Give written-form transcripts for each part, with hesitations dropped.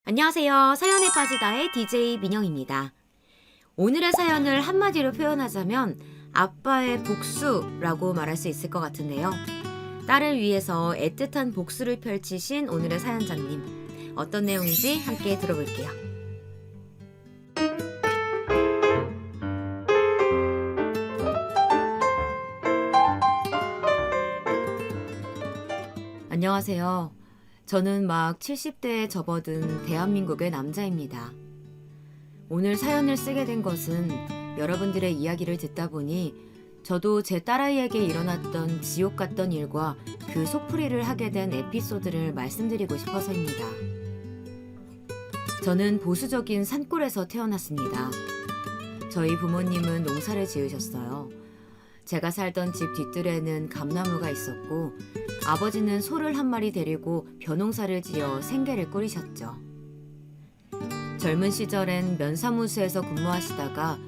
안녕하세요. 사연에 빠지다의 DJ 민영입니다. 오늘의 사연을 한마디로 표현하자면 아빠의 복수라고 말할 수 있을 것 같은데요. 딸을 위해서 애틋한 복수를 펼치신 오늘의 사연자님. 어떤 내용인지 함께 들어볼게요. 안녕하세요. 저는 막 70대에 접어든 대한민국의 남자입니다. 오늘 사연을 쓰게 된 것은 여러분들의 이야기를 듣다 보니 저도 제 딸아이에게 일어났던 지옥 같던 일과 그 속풀이를 하게 된 에피소드를 말씀드리고 싶어서입니다. 저는 보수적인 산골에서 태어났습니다. 저희 부모님은 농사를 지으셨어요. 제가 살던 집 뒷뜰에는 감나무가 있었고 아버지는 소를 한 마리 데리고 벼농사를 지어 생계를 꾸리셨죠. 젊은 시절엔 면사무소에서 근무하시다가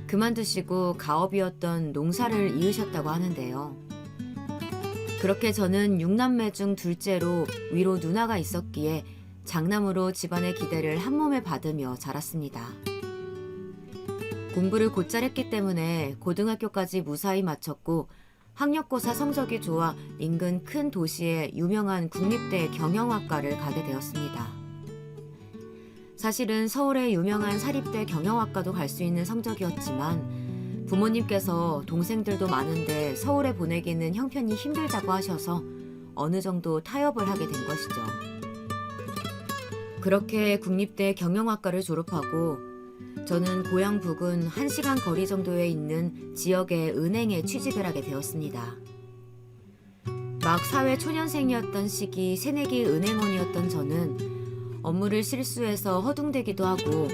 그만두시고 가업이었던 농사를 이으셨다고 하는데요. 그렇게 저는 6남매 중 둘째로 위로 누나가 있었기에 장남으로 집안의 기대를 한 몸에 받으며 자랐습니다. 공부를 곧잘 했기 때문에 고등학교까지 무사히 마쳤고 학력고사 성적이 좋아 인근 큰 도시의 유명한 국립대 경영학과를 가게 되었습니다. 사실은 서울의 유명한 사립대 경영학과도 갈 수 있는 성적이었지만 부모님께서 동생들도 많은데 서울에 보내기는 형편이 힘들다고 하셔서 어느 정도 타협을 하게 된 것이죠. 그렇게 국립대 경영학과를 졸업하고 저는 고향 부근 1시간 거리 정도에 있는 지역의 은행에 취직을 하게 되었습니다. 막 사회 초년생이었던 시기 새내기 은행원이었던 저는 업무를 실수해서 허둥대기도 하고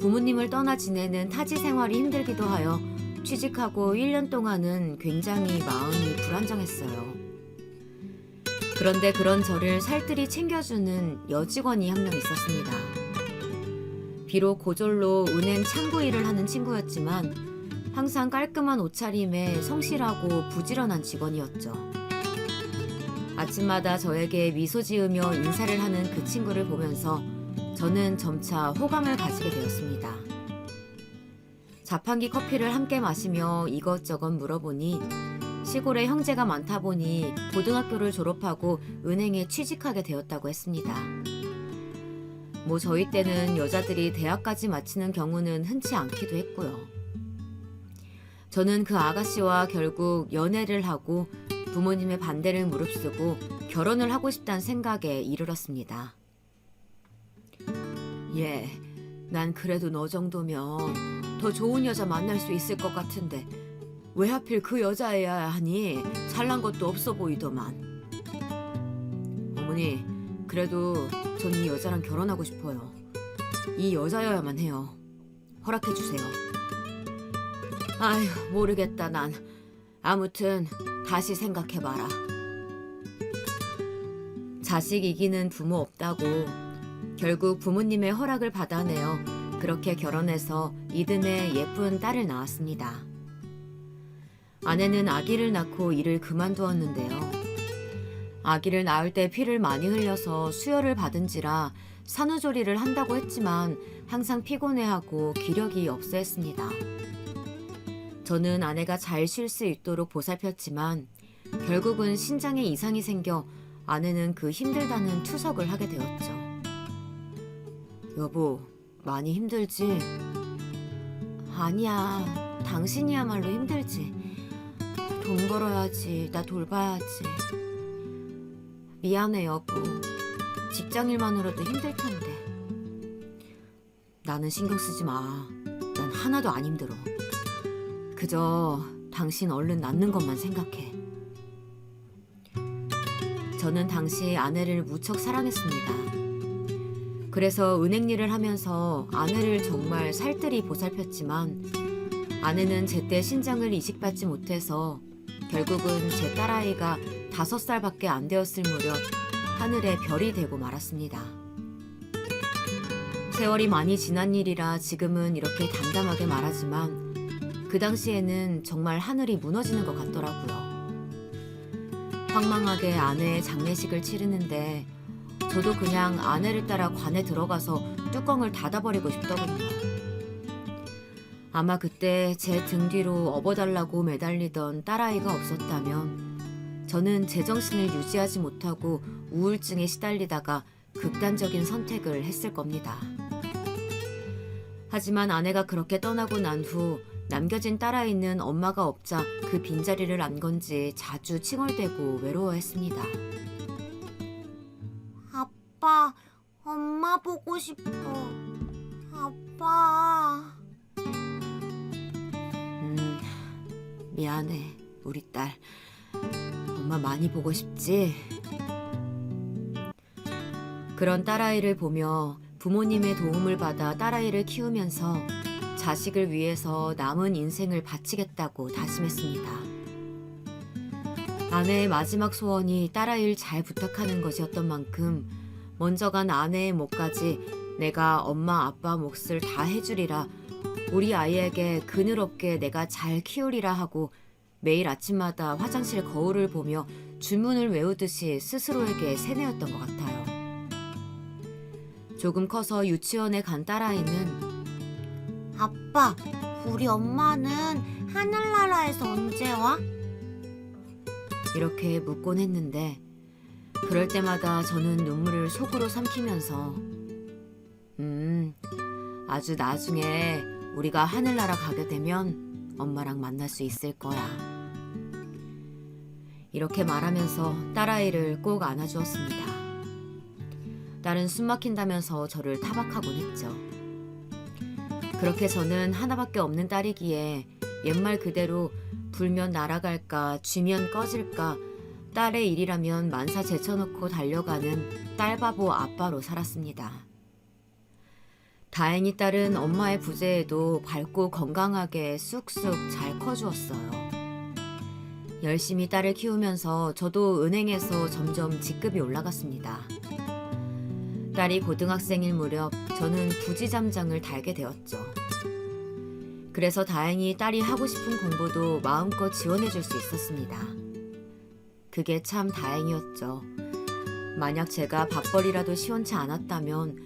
부모님을 떠나 지내는 타지 생활이 힘들기도 하여 취직하고 1년 동안은 굉장히 마음이 불안정했어요. 그런데 그런 저를 살뜰히 챙겨주는 여직원이 한 명 있었습니다. 비록 고졸로 은행 창구 일을 하는 친구였지만 항상 깔끔한 옷차림에 성실하고 부지런한 직원이었죠. 아침마다 저에게 미소 지으며 인사를 하는 그 친구를 보면서 저는 점차 호감을 가지게 되었습니다. 자판기 커피를 함께 마시며 이것저것 물어보니 시골에 형제가 많다 보니 고등학교를 졸업하고 은행에 취직하게 되었다고 했습니다. 뭐 저희 때는 여자들이 대학까지 마치는 경우는 흔치 않기도 했고요. 저는 그 아가씨와 결국 연애를 하고 부모님의 반대를 무릅쓰고 결혼을 하고 싶다는 생각에 이르렀습니다. 난 그래도 너 정도면 더 좋은 여자 만날 수 있을 것 같은데 왜 하필 그 여자애야 하니 잘난 것도 없어 보이더만. 어머니, 그래도 전 이 여자랑 결혼하고 싶어요. 이 여자여야만 해요. 허락해주세요. 아휴, 모르겠다 난. 아무튼 다시 생각해봐라. 자식 이기는 부모 없다고 결국 부모님의 허락을 받아내어 그렇게 결혼해서 이듬해 예쁜 딸을 낳았습니다. 아내는 아기를 낳고 일을 그만두었는데요. 아기를 낳을 때 피를 많이 흘려서 수혈을 받은지라 산후조리를 한다고 했지만 항상 피곤해하고 기력이 없어 했습니다. 저는 아내가 잘 쉴 수 있도록 보살폈지만 결국은 신장에 이상이 생겨 아내는 그 힘들다는 투석을 하게 되었죠. 여보, 많이 힘들지? 아니야, 당신이야말로 힘들지. 돈 벌어야지, 나 돌봐야지. 미안해 여보. 직장일만으로도 힘들 텐데. 나는 신경 쓰지 마. 난 하나도 안 힘들어. 그저 당신 얼른 낳는 것만 생각해. 저는 당시 아내를 무척 사랑했습니다. 그래서 은행 일을 하면서 아내를 정말 살뜰히 보살폈지만 아내는 제때 신장을 이식받지 못해서 결국은 제 딸아이가 5살밖에 안 되었을 무렵 하늘에 별이 되고 말았습니다. 세월이 많이 지난 일이라 지금은 이렇게 담담하게 말하지만 그 당시에는 정말 하늘이 무너지는 것 같더라고요. 황망하게 아내의 장례식을 치르는데 저도 그냥 아내를 따라 관에 들어가서 뚜껑을 닫아버리고 싶더군요. 아마 그때 제 등 뒤로 업어달라고 매달리던 딸아이가 없었다면 저는 제정신을 유지하지 못하고 우울증에 시달리다가 극단적인 선택을 했을 겁니다. 하지만 아내가 그렇게 떠나고 난 후 남겨진 딸아이는 엄마가 없자 그 빈자리를 안 건지 자주 칭얼대고 외로워했습니다. 아빠, 엄마 보고 싶어. 아빠. 미안해, 우리 딸. 엄마 많이 보고 싶지? 그런 딸아이를 보며 부모님의 도움을 받아 딸아이를 키우면서 자식을 위해서 남은 인생을 바치겠다고 다짐했습니다. 아내의 마지막 소원이 딸아이를 잘 부탁하는 것이었던 만큼 먼저 간 아내의 몫까지 내가 엄마 아빠 몫을 다 해주리라, 우리 아이에게 그늘 없게 내가 잘 키우리라 하고 매일 아침마다 화장실 거울을 보며 주문을 외우듯이 스스로에게 세뇌였던 것 같아요. 조금 커서 유치원에 간 딸아이는 아빠, 우리 엄마는 하늘나라에서 언제 와? 이렇게 묻곤 했는데 그럴 때마다 저는 눈물을 속으로 삼키면서 아주 나중에 우리가 하늘나라 가게 되면 엄마랑 만날 수 있을 거야. 이렇게 말하면서 딸아이를 꼭 안아주었습니다. 딸은 숨 막힌다면서 저를 타박하곤 했죠. 그렇게 저는 하나밖에 없는 딸이기에 옛말 그대로 불면 날아갈까 쥐면 꺼질까 딸의 일이라면 만사 제쳐놓고 달려가는 딸바보 아빠로 살았습니다. 다행히 딸은 엄마의 부재에도 밝고 건강하게 쑥쑥 잘 커주었어요. 열심히 딸을 키우면서 저도 은행에서 점점 직급이 올라갔습니다. 딸이 고등학생일 무렵 저는 부지점장을 달게 되었죠. 그래서 다행히 딸이 하고 싶은 공부도 마음껏 지원해줄 수 있었습니다. 그게 참 다행이었죠. 만약 제가 밥벌이라도 시원치 않았다면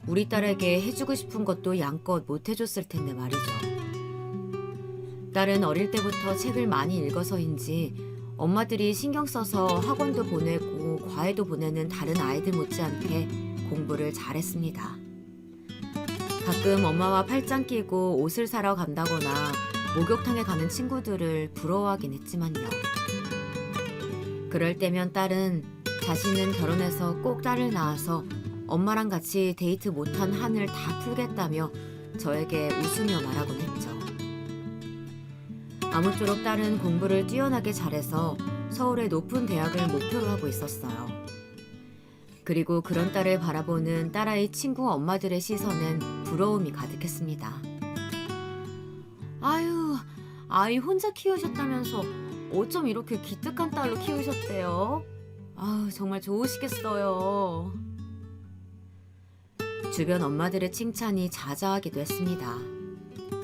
우리 딸에게 해주고 싶은 것도 양껏 못 해줬을 텐데 말이죠. 딸은 어릴 때부터 책을 많이 읽어서인지 엄마들이 신경 써서 학원도 보내고 과외도 보내는 다른 아이들 못지않게 공부를 잘했습니다. 가끔 엄마와 팔짱 끼고 옷을 사러 간다거나 목욕탕에 가는 친구들을 부러워하긴 했지만요. 그럴 때면 딸은 자신은 결혼해서 꼭 딸을 낳아서 엄마랑 같이 데이트 못한 한을 다 풀겠다며 저에게 웃으며 말하곤 했죠. 아무쪼록 딸은 공부를 뛰어나게 잘해서 서울의 높은 대학을 목표로 하고 있었어요. 그리고 그런 딸을 바라보는 딸아이 친구 엄마들의 시선엔 부러움이 가득했습니다. 아유, 아이 혼자 키우셨다면서 어쩜 이렇게 기특한 딸로 키우셨대요? 아유, 정말 좋으시겠어요. 주변 엄마들의 칭찬이 자자하기도 했습니다.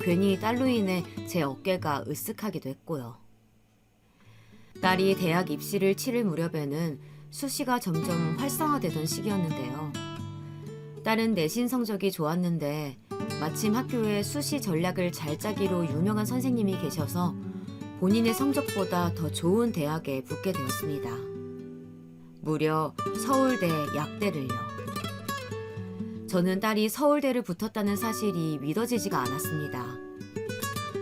괜히 딸로 인해 제 어깨가 으쓱하기도 했고요. 딸이 대학 입시를 치를 무렵에는 수시가 점점 활성화되던 시기였는데요. 딸은 내신 성적이 좋았는데 마침 학교에 수시 전략을 잘 짜기로 유명한 선생님이 계셔서 본인의 성적보다 더 좋은 대학에 붙게 되었습니다. 무려 서울대 약대를요. 저는 딸이 서울대를 붙었다는 사실이 믿어지지가 않았습니다.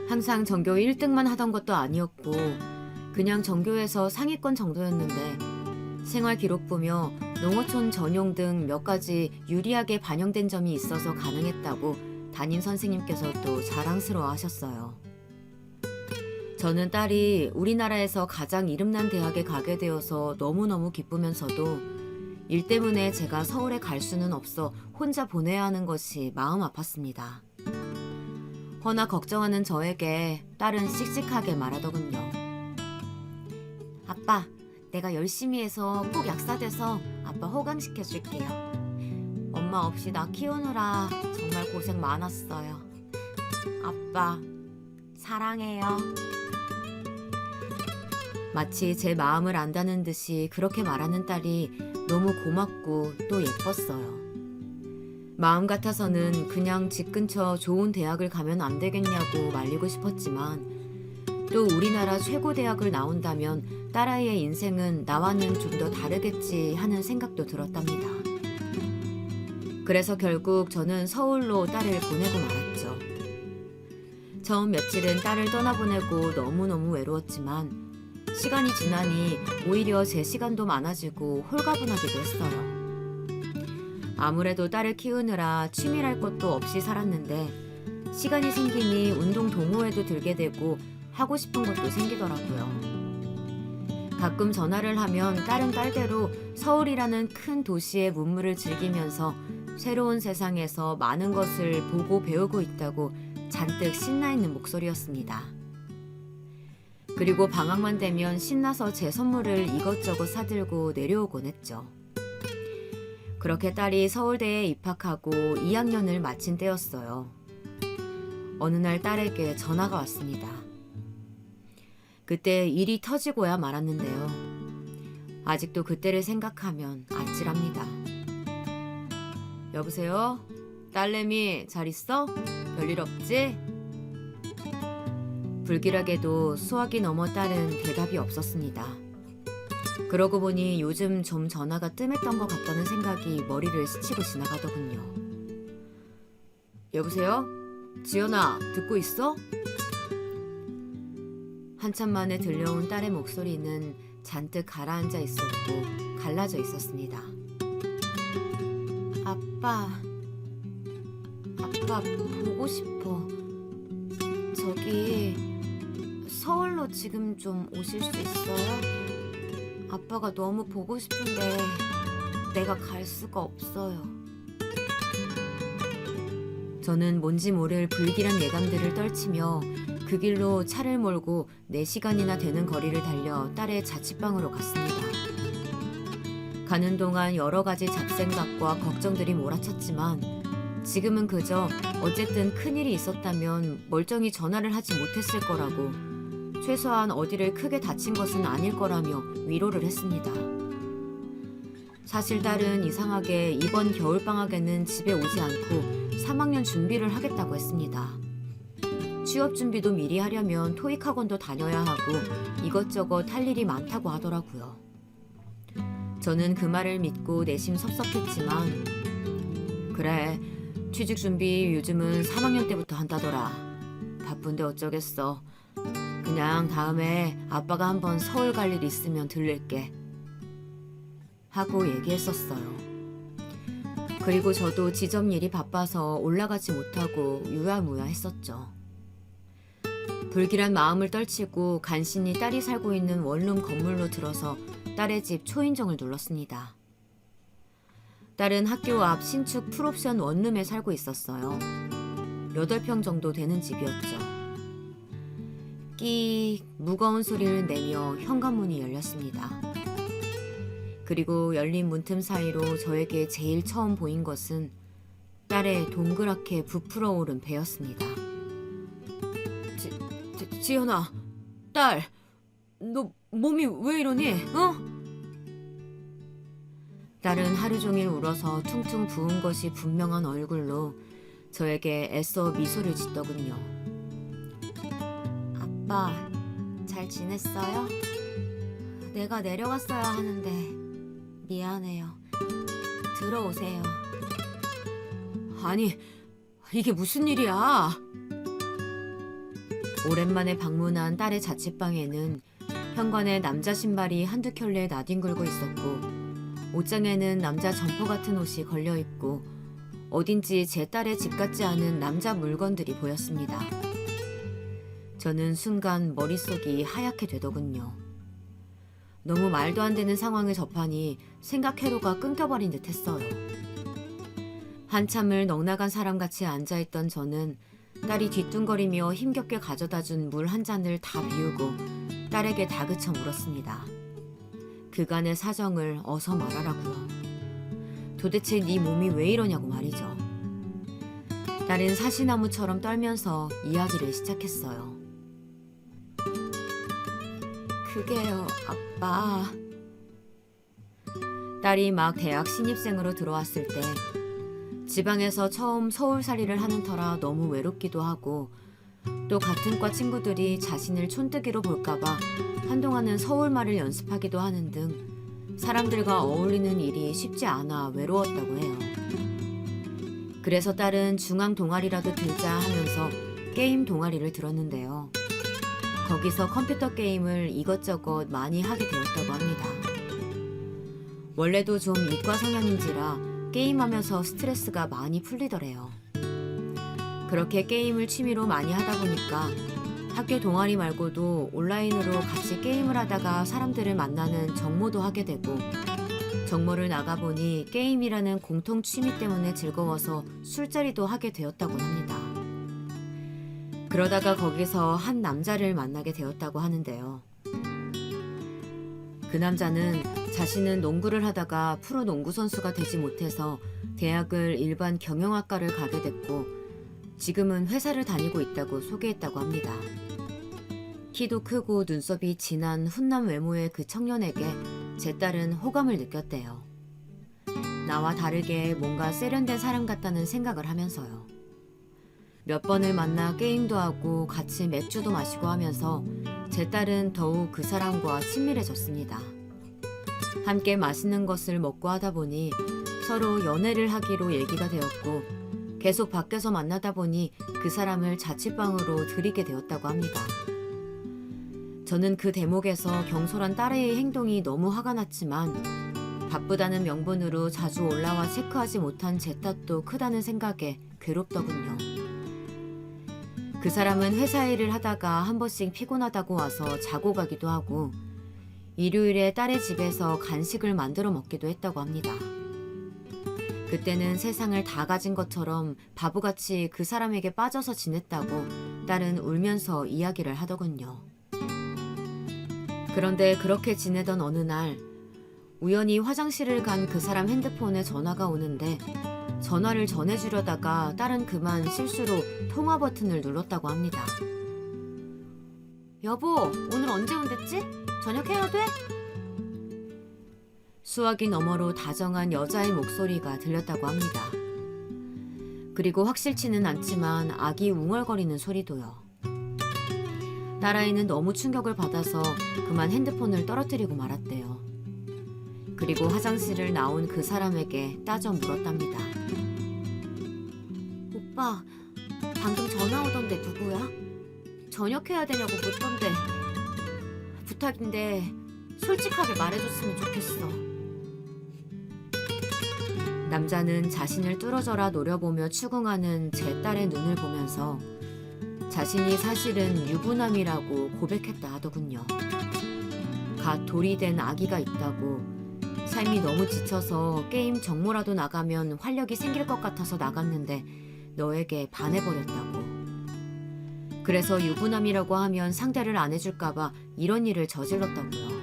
항상 전교 1등만 하던 것도 아니었고 그냥 전교에서 상위권 정도였는데 생활 기록 보며 농어촌 전용 등 몇 가지 유리하게 반영된 점이 있어서 가능했다고 담임 선생님께서 또 자랑스러워 하셨어요. 저는 딸이 우리나라에서 가장 이름난 대학에 가게 되어서 너무너무 기쁘면서도 일 때문에 제가 서울에 갈 수는 없어 혼자 보내야 하는 것이 마음 아팠습니다. 허나 걱정하는 저에게 딸은 씩씩하게 말하더군요. 아빠, 내가 열심히 해서 꼭 약사 돼서 아빠 호강시켜줄게요. 엄마 없이 나 키우느라 정말 고생 많았어요. 아빠, 사랑해요. 마치 제 마음을 안다는 듯이 그렇게 말하는 딸이 너무 고맙고 또 예뻤어요. 마음 같아서는 그냥 집 근처 좋은 대학을 가면 안 되겠냐고 말리고 싶었지만 또 우리나라 최고 대학을 나온다면 딸아이의 인생은 나와는 좀 더 다르겠지 하는 생각도 들었답니다. 그래서 결국 저는 서울로 딸을 보내고 말았죠. 처음 며칠은 딸을 떠나보내고 너무너무 외로웠지만 시간이 지나니 오히려 제 시간도 많아지고 홀가분하기도 했어요. 아무래도 딸을 키우느라 취미랄 것도 없이 살았는데 시간이 생기니 운동 동호회도 들게 되고 하고 싶은 것도 생기더라고요. 가끔 전화를 하면 딸은 딸대로 서울이라는 큰 도시의 문물을 즐기면서 새로운 세상에서 많은 것을 보고 배우고 있다고 잔뜩 신나 있는 목소리였습니다. 그리고 방학만 되면 신나서 제 선물을 이것저것 사들고 내려오곤 했죠. 그렇게 딸이 서울대에 입학하고 2학년을 마친 때였어요. 어느 날 딸에게 전화가 왔습니다. 그때 일이 터지고야 말았는데요. 아직도 그때를 생각하면 아찔합니다. 여보세요? 딸내미 잘 있어? 별일 없지? 불길하게도 수학이 넘어 딸은 대답이 없었습니다. 그러고 보니 요즘 좀 전화가 뜸했던 것 같다는 생각이 머리를 스치고 지나가더군요. 여보세요? 지연아, 듣고 있어? 한참 만에 들려온 딸의 목소리는 잔뜩 가라앉아 있었고 갈라져 있었습니다. 아빠 보고 싶어. 저기 서울로 지금 좀 오실 수 있어요? 아빠가 너무 보고 싶은데 내가 갈 수가 없어요. 저는 뭔지 모를 불길한 예감들을 떨치며 그 길로 차를 몰고 4시간이나 되는 거리를 달려 딸의 자취방으로 갔습니다. 가는 동안 여러 가지 잡생각과 걱정들이 몰아쳤지만 지금은 그저 어쨌든 큰일이 있었다면 멀쩡히 전화를 하지 못했을 거라고, 최소한 어디를 크게 다친 것은 아닐 거라며 위로를 했습니다. 사실 딸은 이상하게 이번 겨울방학에는 집에 오지 않고 3학년 준비를 하겠다고 했습니다. 취업 준비도 미리 하려면 토익 학원도 다녀야 하고 이것저것 할 일이 많다고 하더라고요. 저는 그 말을 믿고 내심 섭섭했지만 그래, 취직 준비 요즘은 3학년 때부터 한다더라. 바쁜데 어쩌겠어. 그냥 다음에 아빠가 한번 서울 갈 일 있으면 들릴게. 하고 얘기했었어요. 그리고 저도 지점 일이 바빠서 올라가지 못하고 유야무야 했었죠. 불길한 마음을 떨치고 간신히 딸이 살고 있는 원룸 건물로 들어서 딸의 집 초인종을 눌렀습니다. 딸은 학교 앞 신축 풀옵션 원룸에 살고 있었어요. 8평 정도 되는 집이었죠. 끼익 무거운 소리를 내며 현관문이 열렸습니다. 그리고 열린 문틈 사이로 저에게 제일 처음 보인 것은 딸의 동그랗게 부풀어 오른 배였습니다. 지연아, 딸, 너 몸이 왜 이러니? 어? 딸은 하루 종일 울어서 퉁퉁 부은 것이 분명한 얼굴로 저에게 애써 미소를 짓더군요. 아빠, 잘 지냈어요? 내가 내려갔어야 하는데 미안해요. 들어오세요. 아니, 이게 무슨 일이야? 오랜만에 방문한 딸의 자취방에는 현관에 남자 신발이 한두 켤레 나뒹굴고 있었고 옷장에는 남자 점퍼 같은 옷이 걸려있고 어딘지 제 딸의 집 같지 않은 남자 물건들이 보였습니다. 저는 순간 머릿속이 하얗게 되더군요. 너무 말도 안 되는 상황을 접하니 생각 회로가 끊겨버린 듯 했어요. 한참을 넋나간 사람같이 앉아있던 저는 딸이 뒤뚱거리며 힘겹게 가져다준 물 한 잔을 다 비우고 딸에게 다그쳐 물었습니다. 그간의 사정을 어서 말하라고요. 도대체 네 몸이 왜 이러냐고 말이죠. 딸은 사시나무처럼 떨면서 이야기를 시작했어요. 그게요, 아빠. 딸이 막 대학 신입생으로 들어왔을 때 지방에서 처음 서울살이를 하는 터라 너무 외롭기도 하고 또 같은 과 친구들이 자신을 촌뜨기로 볼까봐 한동안은 서울말을 연습하기도 하는 등 사람들과 어울리는 일이 쉽지 않아 외로웠다고 해요. 그래서 딸은 중앙 동아리라도 들자 하면서 게임 동아리를 들었는데요. 거기서 컴퓨터 게임을 이것저것 많이 하게 되었다고 합니다. 원래도 좀 이과 성향인지라 게임하면서 스트레스가 많이 풀리더래요. 그렇게 게임을 취미로 많이 하다 보니까 학교 동아리 말고도 온라인으로 같이 게임을 하다가 사람들을 만나는 정모도 하게 되고 정모를 나가보니 게임이라는 공통 취미 때문에 즐거워서 술자리도 하게 되었다고 합니다. 그러다가 거기서 한 남자를 만나게 되었다고 하는데요. 그 남자는 자신은 농구를 하다가 프로 농구 선수가 되지 못해서 대학을 일반 경영학과를 가게 됐고 지금은 회사를 다니고 있다고 소개했다고 합니다. 키도 크고 눈썹이 진한 훈남 외모의 그 청년에게 제 딸은 호감을 느꼈대요. 나와 다르게 뭔가 세련된 사람 같다는 생각을 하면서요. 몇 번을 만나 게임도 하고 같이 맥주도 마시고 하면서 제 딸은 더욱 그 사람과 친밀해졌습니다. 함께 맛있는 것을 먹고 하다 보니 서로 연애를 하기로 얘기가 되었고 계속 밖에서 만나다 보니 그 사람을 자취방으로 들이게 되었다고 합니다. 저는 그 대목에서 경솔한 딸의 행동이 너무 화가 났지만 바쁘다는 명분으로 자주 올라와 체크하지 못한 제 탓도 크다는 생각에 괴롭더군요. 그 사람은 회사 일을 하다가 한 번씩 피곤하다고 와서 자고 가기도 하고 일요일에 딸의 집에서 간식을 만들어 먹기도 했다고 합니다. 그때는 세상을 다 가진 것처럼 바보같이 그 사람에게 빠져서 지냈다고 딸은 울면서 이야기를 하더군요. 그런데 그렇게 지내던 어느 날 우연히 화장실을 간 그 사람 핸드폰에 전화가 오는데 전화를 전해주려다가 딸은 그만 실수로 통화 버튼을 눌렀다고 합니다. 여보, 오늘 언제 온댔지? 저녁 해야 돼? 수화기 너머로 다정한 여자의 목소리가 들렸다고 합니다. 그리고 확실치는 않지만 아기 웅얼거리는 소리도요. 딸아이는 너무 충격을 받아서 그만 핸드폰을 떨어뜨리고 말았대요. 그리고 화장실을 나온 그 사람에게 따져 물었답니다. 오빠, 방금 전화 오던데 누구야? 저녁 해야 되냐고 묻던데. 부탁인데 솔직하게 말해줬으면 좋겠어. 남자는 자신을 뚫어져라 노려보며 추궁하는 제 딸의 눈을 보면서 자신이 사실은 유부남이라고 고백했다 하더군요. 갓 돌이 된 아기가 있다고 삶이 너무 지쳐서 게임 정모라도 나가면 활력이 생길 것 같아서 나갔는데 너에게 반해버렸다고. 그래서 유부남이라고 하면 상대를 안 해줄까봐 이런 일을 저질렀다고요.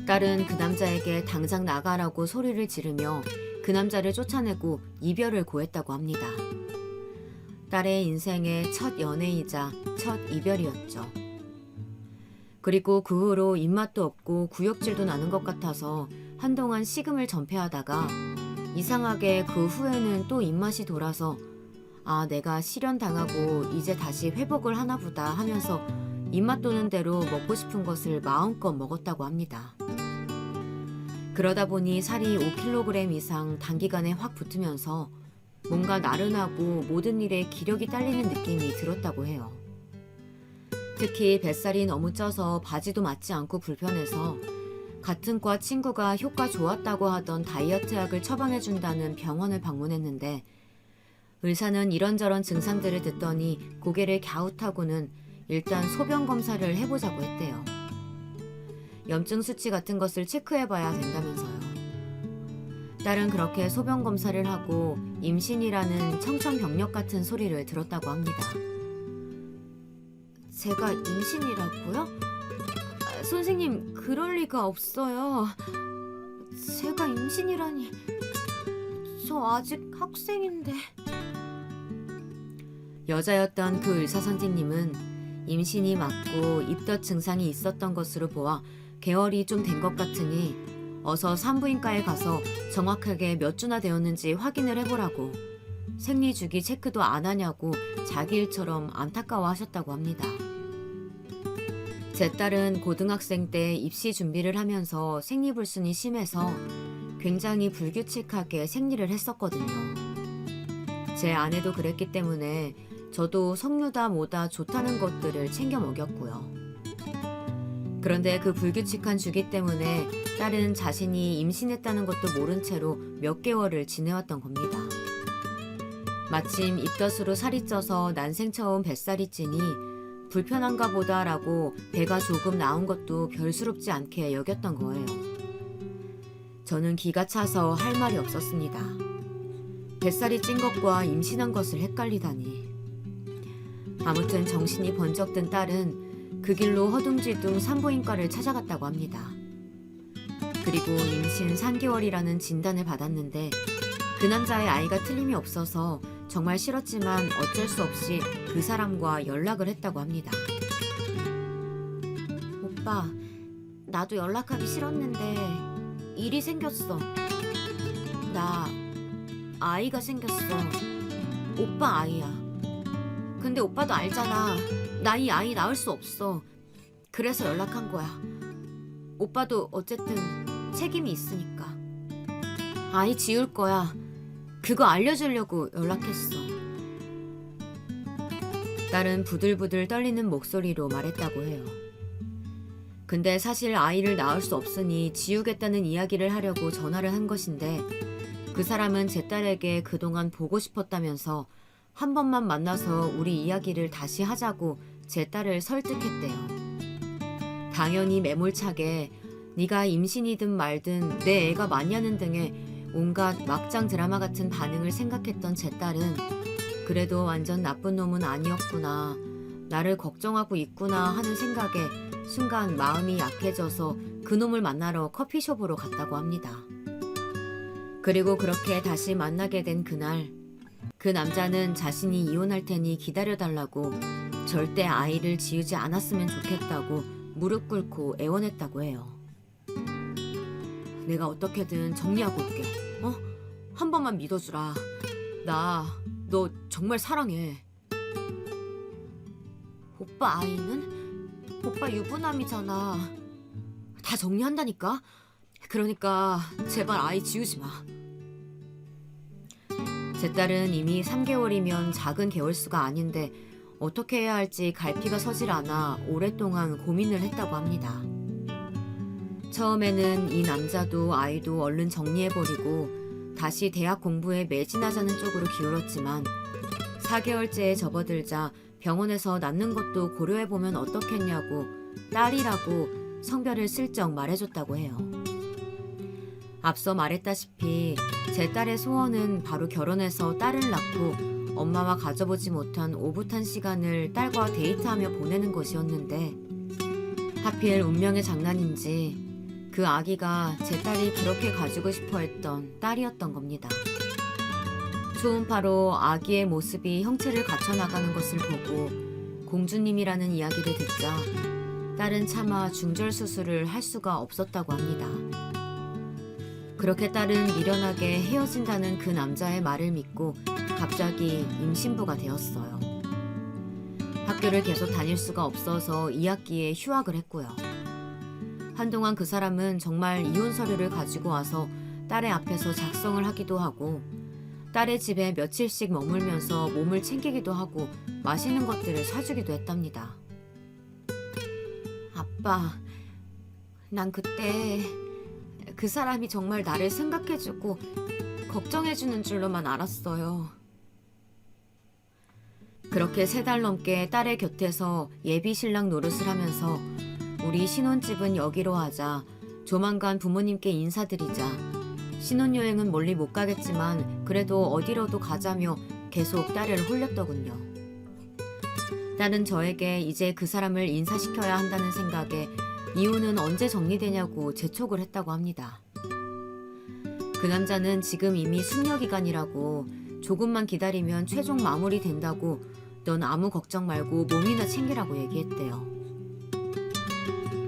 딸은 그 남자에게 당장 나가라고 소리를 지르며 그 남자를 쫓아내고 이별을 고했다고 합니다. 딸의 인생의 첫 연애이자 첫 이별이었죠. 그리고 그 후로 입맛도 없고 구역질도 나는 것 같아서 한동안 식음을 전폐하다가 이상하게 그 후에는 또 입맛이 돌아서 아, 내가 실현당하고 이제 다시 회복을 하나 보다 하면서 입맛 도는 대로 먹고 싶은 것을 마음껏 먹었다고 합니다. 그러다 보니 살이 5kg 이상 단기간에 확 붙으면서 뭔가 나른하고 모든 일에 기력이 딸리는 느낌이 들었다고 해요. 특히 뱃살이 너무 쪄서 바지도 맞지 않고 불편해서 같은 과 친구가 효과 좋았다고 하던 다이어트약을 처방해준다는 병원을 방문했는데 의사는 이런저런 증상들을 듣더니 고개를 갸웃하고는 일단 소변 검사를 해보자고 했대요. 염증 수치 같은 것을 체크해봐야 된다면서요. 딸은 그렇게 소변 검사를 하고 임신이라는 청천벽력 같은 소리를 들었다고 합니다. 제가 임신이라고요? 선생님, 그럴 리가 없어요. 제가 임신이라니. 저 아직 학생인데. 여자였던 그 의사 선생님은 임신이 맞고 입덧 증상이 있었던 것으로 보아 개월이 좀 된 것 같으니 어서 산부인과에 가서 정확하게 몇 주나 되었는지 확인을 해보라고, 생리주기 체크도 안 하냐고 자기 일처럼 안타까워 하셨다고 합니다. 제 딸은 고등학생 때 입시 준비를 하면서 생리불순이 심해서 굉장히 불규칙하게 생리를 했었거든요. 제 아내도 그랬기 때문에 저도 석류다 뭐다 좋다는 것들을 챙겨 먹였고요. 그런데 그 불규칙한 주기 때문에 딸은 자신이 임신했다는 것도 모른 채로 몇 개월을 지내왔던 겁니다. 마침 입덧으로 살이 쪄서 난생 처음 뱃살이 찌니 불편한가 보다라고 배가 조금 나온 것도 별스럽지 않게 여겼던 거예요. 저는 기가 차서 할 말이 없었습니다. 뱃살이 찐 것과 임신한 것을 헷갈리다니. 아무튼 정신이 번쩍 든 딸은 그 길로 허둥지둥 산부인과를 찾아갔다고 합니다. 그리고 임신 3개월이라는 진단을 받았는데 그 남자의 아이가 틀림이 없어서 정말 싫었지만 어쩔 수 없이 그 사람과 연락을 했다고 합니다. 오빠, 나도 연락하기 싫었는데 일이 생겼어. 나 아이가 생겼어. 오빠 아이야. 근데 오빠도 알잖아. 나 이 아이 낳을 수 없어. 그래서 연락한 거야. 오빠도 어쨌든 책임이 있으니까. 아이 지울 거야. 그거 알려주려고 연락했어. 딸은 부들부들 떨리는 목소리로 말했다고 해요. 근데 사실 아이를 낳을 수 없으니 지우겠다는 이야기를 하려고 전화를 한 것인데 그 사람은 제 딸에게 그동안 보고 싶었다면서 한 번만 만나서 우리 이야기를 다시 하자고 제 딸을 설득했대요. 당연히 매몰차게 네가 임신이든 말든 내 애가 맞냐는 등의 온갖 막장 드라마 같은 반응을 생각했던 제 딸은 그래도 완전 나쁜 놈은 아니었구나, 나를 걱정하고 있구나 하는 생각에 순간 마음이 약해져서 그놈을 만나러 커피숍으로 갔다고 합니다. 그리고 그렇게 다시 만나게 된 그날, 그 남자는 자신이 이혼할 테니 기다려달라고, 절대 아이를 지우지 않았으면 좋겠다고 무릎 꿇고 애원했다고 해요. 내가 어떻게든 정리하고 올게. 한 번만 믿어주라. 나 너 정말 사랑해. 오빠 아이는? 오빠 유부남이잖아. 다 정리한다니까? 그러니까 제발 아이 지우지 마. 제 딸은 이미 3개월이면 작은 개월수가 아닌데 어떻게 해야 할지 갈피가 서질 않아 오랫동안 고민을 했다고 합니다. 처음에는 이 남자도 아이도 얼른 정리해버리고 다시 대학 공부에 매진하자는 쪽으로 기울었지만 4개월째에 접어들자 병원에서 낳는 것도 고려해보면 어떻겠냐고 딸이라고 성별을 슬쩍 말해줬다고 해요. 앞서 말했다시피 제 딸의 소원은 바로 결혼해서 딸을 낳고 엄마와 가져보지 못한 오붓한 시간을 딸과 데이트하며 보내는 것이었는데 하필 운명의 장난인지 그 아기가 제 딸이 그렇게 가지고 싶어 했던 딸이었던 겁니다. 초음파로 아기의 모습이 형체를 갖춰나가는 것을 보고 공주님이라는 이야기를 듣자 딸은 차마 중절 수술을 할 수가 없었다고 합니다. 그렇게 딸은 미련하게 헤어진다는 그 남자의 말을 믿고 갑자기 임신부가 되었어요. 학교를 계속 다닐 수가 없어서 2학기에 휴학을 했고요. 한동안 그 사람은 정말 이혼 서류를 가지고 와서 딸의 앞에서 작성을 하기도 하고 딸의 집에 며칠씩 머물면서 몸을 챙기기도 하고 맛있는 것들을 사주기도 했답니다. 아빠, 난 그때 그 사람이 정말 나를 생각해주고 걱정해주는 줄로만 알았어요. 그렇게 3달 넘게 딸의 곁에서 예비 신랑 노릇을 하면서 우리 신혼집은 여기로 하자, 조만간 부모님께 인사드리자, 신혼여행은 멀리 못 가겠지만 그래도 어디로도 가자며 계속 딸을 홀렸더군요. 딸은 저에게 이제 그 사람을 인사시켜야 한다는 생각에 이혼은 언제 정리되냐고 재촉을 했다고 합니다. 그 남자는 지금 이미 숙려기간이라고 조금만 기다리면 최종 마무리 된다고 넌 아무 걱정 말고 몸이나 챙기라고 얘기했대요.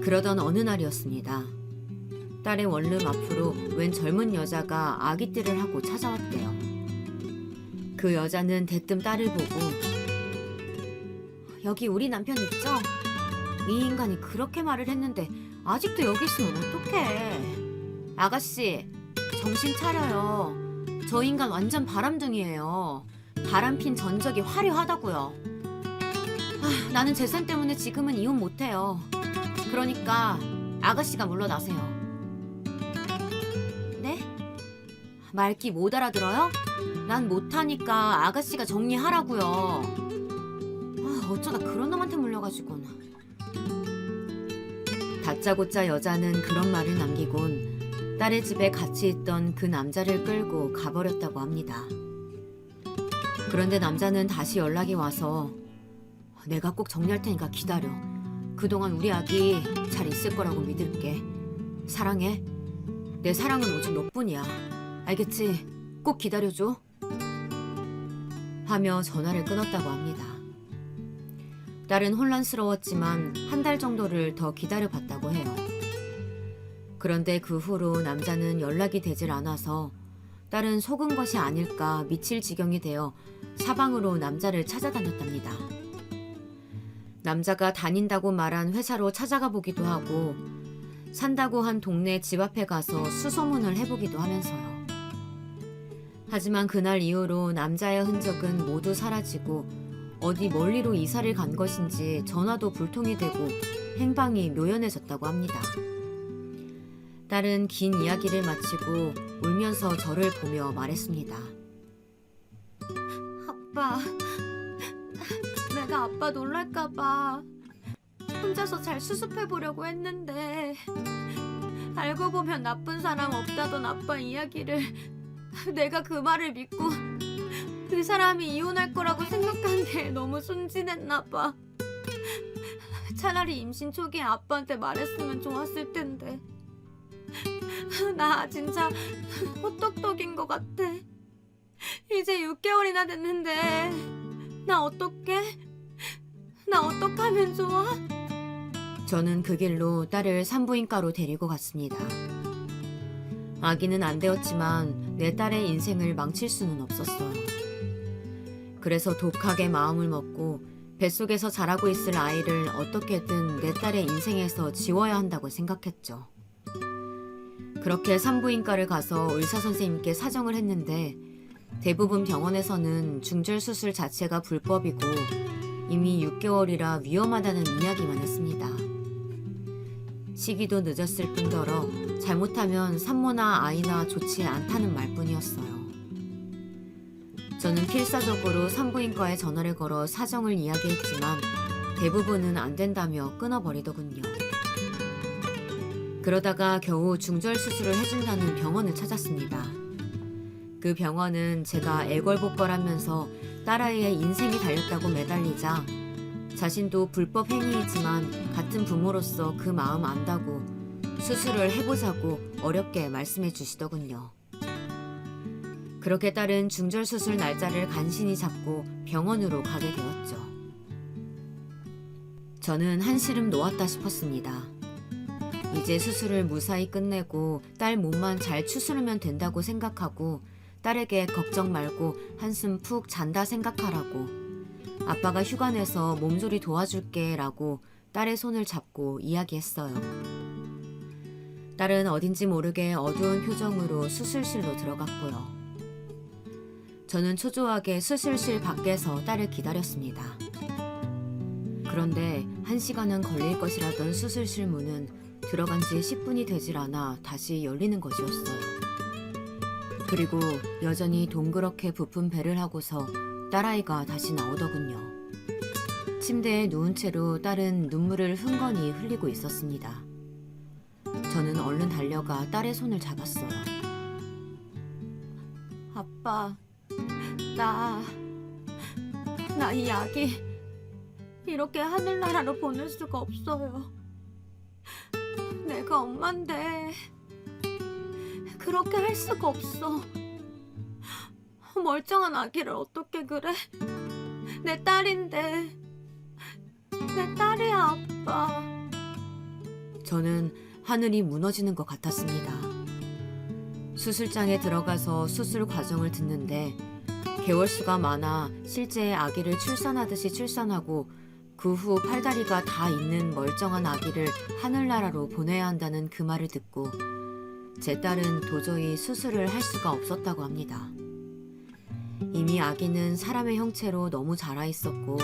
그러던 어느 날이었습니다. 딸의 원룸 앞으로 웬 젊은 여자가 아기띠를 하고 찾아왔대요. 그 여자는 대뜸 딸을 보고 여기 우리 남편 있죠? 이 인간이 그렇게 말을 했는데 아직도 여기 있으면 어떡해. 아가씨, 정신 차려요. 저 인간 완전 바람둥이에요. 바람핀 전적이 화려하다고요. 나는 재산 때문에 지금은 이혼 못해요. 그러니까 아가씨가 물러나세요. 네? 말귀 못 알아들어요? 난 못하니까 아가씨가 정리하라고요. 어쩌다 그런 놈한테 물려가지고는. 다짜고짜 여자는 그런 말을 남기곤 딸의 집에 같이 있던 그 남자를 끌고 가버렸다고 합니다. 그런데 남자는 다시 연락이 와서 내가 꼭 정리할 테니까 기다려. 그동안 우리 아기 잘 있을 거라고 믿을게. 사랑해. 내 사랑은 오직 너뿐이야. 알겠지? 꼭 기다려줘. 하며 전화를 끊었다고 합니다. 딸은 혼란스러웠지만 한 달 정도를 더 기다려봤다고 해요. 그런데 그 후로 남자는 연락이 되질 않아서 딸은 속은 것이 아닐까 미칠 지경이 되어 사방으로 남자를 찾아다녔답니다. 남자가 다닌다고 말한 회사로 찾아가 보기도 하고 산다고 한 동네 집 앞에 가서 수소문을 해보기도 하면서요. 하지만 그날 이후로 남자의 흔적은 모두 사라지고 어디 멀리로 이사를 간 것인지 전화도 불통이 되고 행방이 묘연해졌다고 합니다. 딸은 긴 이야기를 마치고 울면서 저를 보며 말했습니다. 아빠, 내가 아빠 놀랄까봐 혼자서 잘 수습해보려고 했는데 알고 보면 나쁜 사람 없다던 아빠 이야기를 내가 그 말을 믿고 그 사람이 이혼할 거라고 생각한 게 너무 순진했나봐. 차라리 임신 초기에 아빠한테 말했으면 좋았을 텐데. 나 진짜 호떡떡인 것 같아. 이제 6개월이나 됐는데 나 어떡해? 나 어떡하면 좋아? 저는 그 길로 딸을 산부인과로 데리고 갔습니다. 아기는 안 되었지만 내 딸의 인생을 망칠 수는 없었어요. 그래서 독하게 마음을 먹고 뱃속에서 자라고 있을 아이를 어떻게든 내 딸의 인생에서 지워야 한다고 생각했죠. 그렇게 산부인과를 가서 의사선생님께 사정을 했는데 대부분 병원에서는 중절수술 자체가 불법이고 이미 6개월이라 위험하다는 이야기만 했습니다. 시기도 늦었을 뿐더러 잘못하면 산모나 아이나 좋지 않다는 말뿐이었어요. 저는 필사적으로 산부인과에 전화를 걸어 사정을 이야기했지만 대부분은 안 된다며 끊어버리더군요. 그러다가 겨우 중절수술을 해준다는 병원을 찾았습니다. 그 병원은 제가 애걸복걸하면서 딸아이의 인생이 달렸다고 매달리자 자신도 불법 행위이지만 같은 부모로서 그 마음 안다고 수술을 해보자고 어렵게 말씀해 주시더군요. 그렇게 딸은 중절수술 날짜를 간신히 잡고 병원으로 가게 되었죠. 저는 한시름 놓았다 싶었습니다. 이제 수술을 무사히 끝내고 딸 몸만 잘 추스르면 된다고 생각하고 딸에게 걱정 말고 한숨 푹 잔다 생각하라고 아빠가 휴가 내서 몸조리 도와줄게 라고 딸의 손을 잡고 이야기했어요. 딸은 어딘지 모르게 어두운 표정으로 수술실로 들어갔고요. 저는 초조하게 수술실 밖에서 딸을 기다렸습니다. 그런데 1시간은 걸릴 것이라던 수술실 문은 들어간 지 10분이 되질 않아 다시 열리는 것이었어요. 그리고 여전히 동그랗게 부푼 배를 하고서 딸아이가 다시 나오더군요. 침대에 누운 채로 딸은 눈물을 흥건히 흘리고 있었습니다. 저는 얼른 달려가 딸의 손을 잡았어요. 아빠, 나 이 아기 이렇게 하늘나라로 보낼 수가 없어요. 내가 엄마인데 그렇게 할 수가 없어. 멀쩡한 아기를 어떻게 그래? 내 딸인데. 내 딸이야, 아빠. 저는 하늘이 무너지는 것 같았습니다. 수술장에 들어가서 수술 과정을 듣는데 개월수가 많아 실제 아기를 출산하듯이 출산하고 그 후 팔다리가 다 있는 멀쩡한 아기를 하늘나라로 보내야 한다는 그 말을 듣고 제 딸은 도저히 수술을 할 수가 없었다고 합니다. 이미 아기는 사람의 형체로 너무 자라 있었고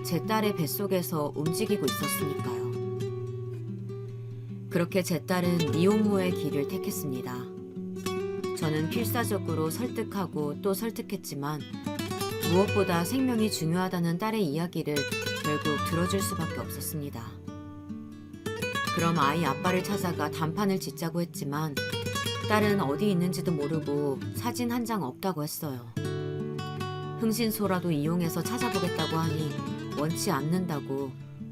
제 딸의 뱃속에서 움직이고 있었으니까요. 그렇게 제 딸은 미혼모의 길을 택했습니다. 저는 필사적으로 설득하고 또 설득했지만 무엇보다 생명이 중요하다는 딸의 이야기를 결국 들어줄 수밖에 없었습니다. 그럼 아이 아빠를 찾아가 단판을 짓자고 했지만 딸은 어디 있는지도 모르고 사진 한 장 없다고 했어요. 흥신소라도 이용해서 찾아보겠다고 하니 원치 않는다고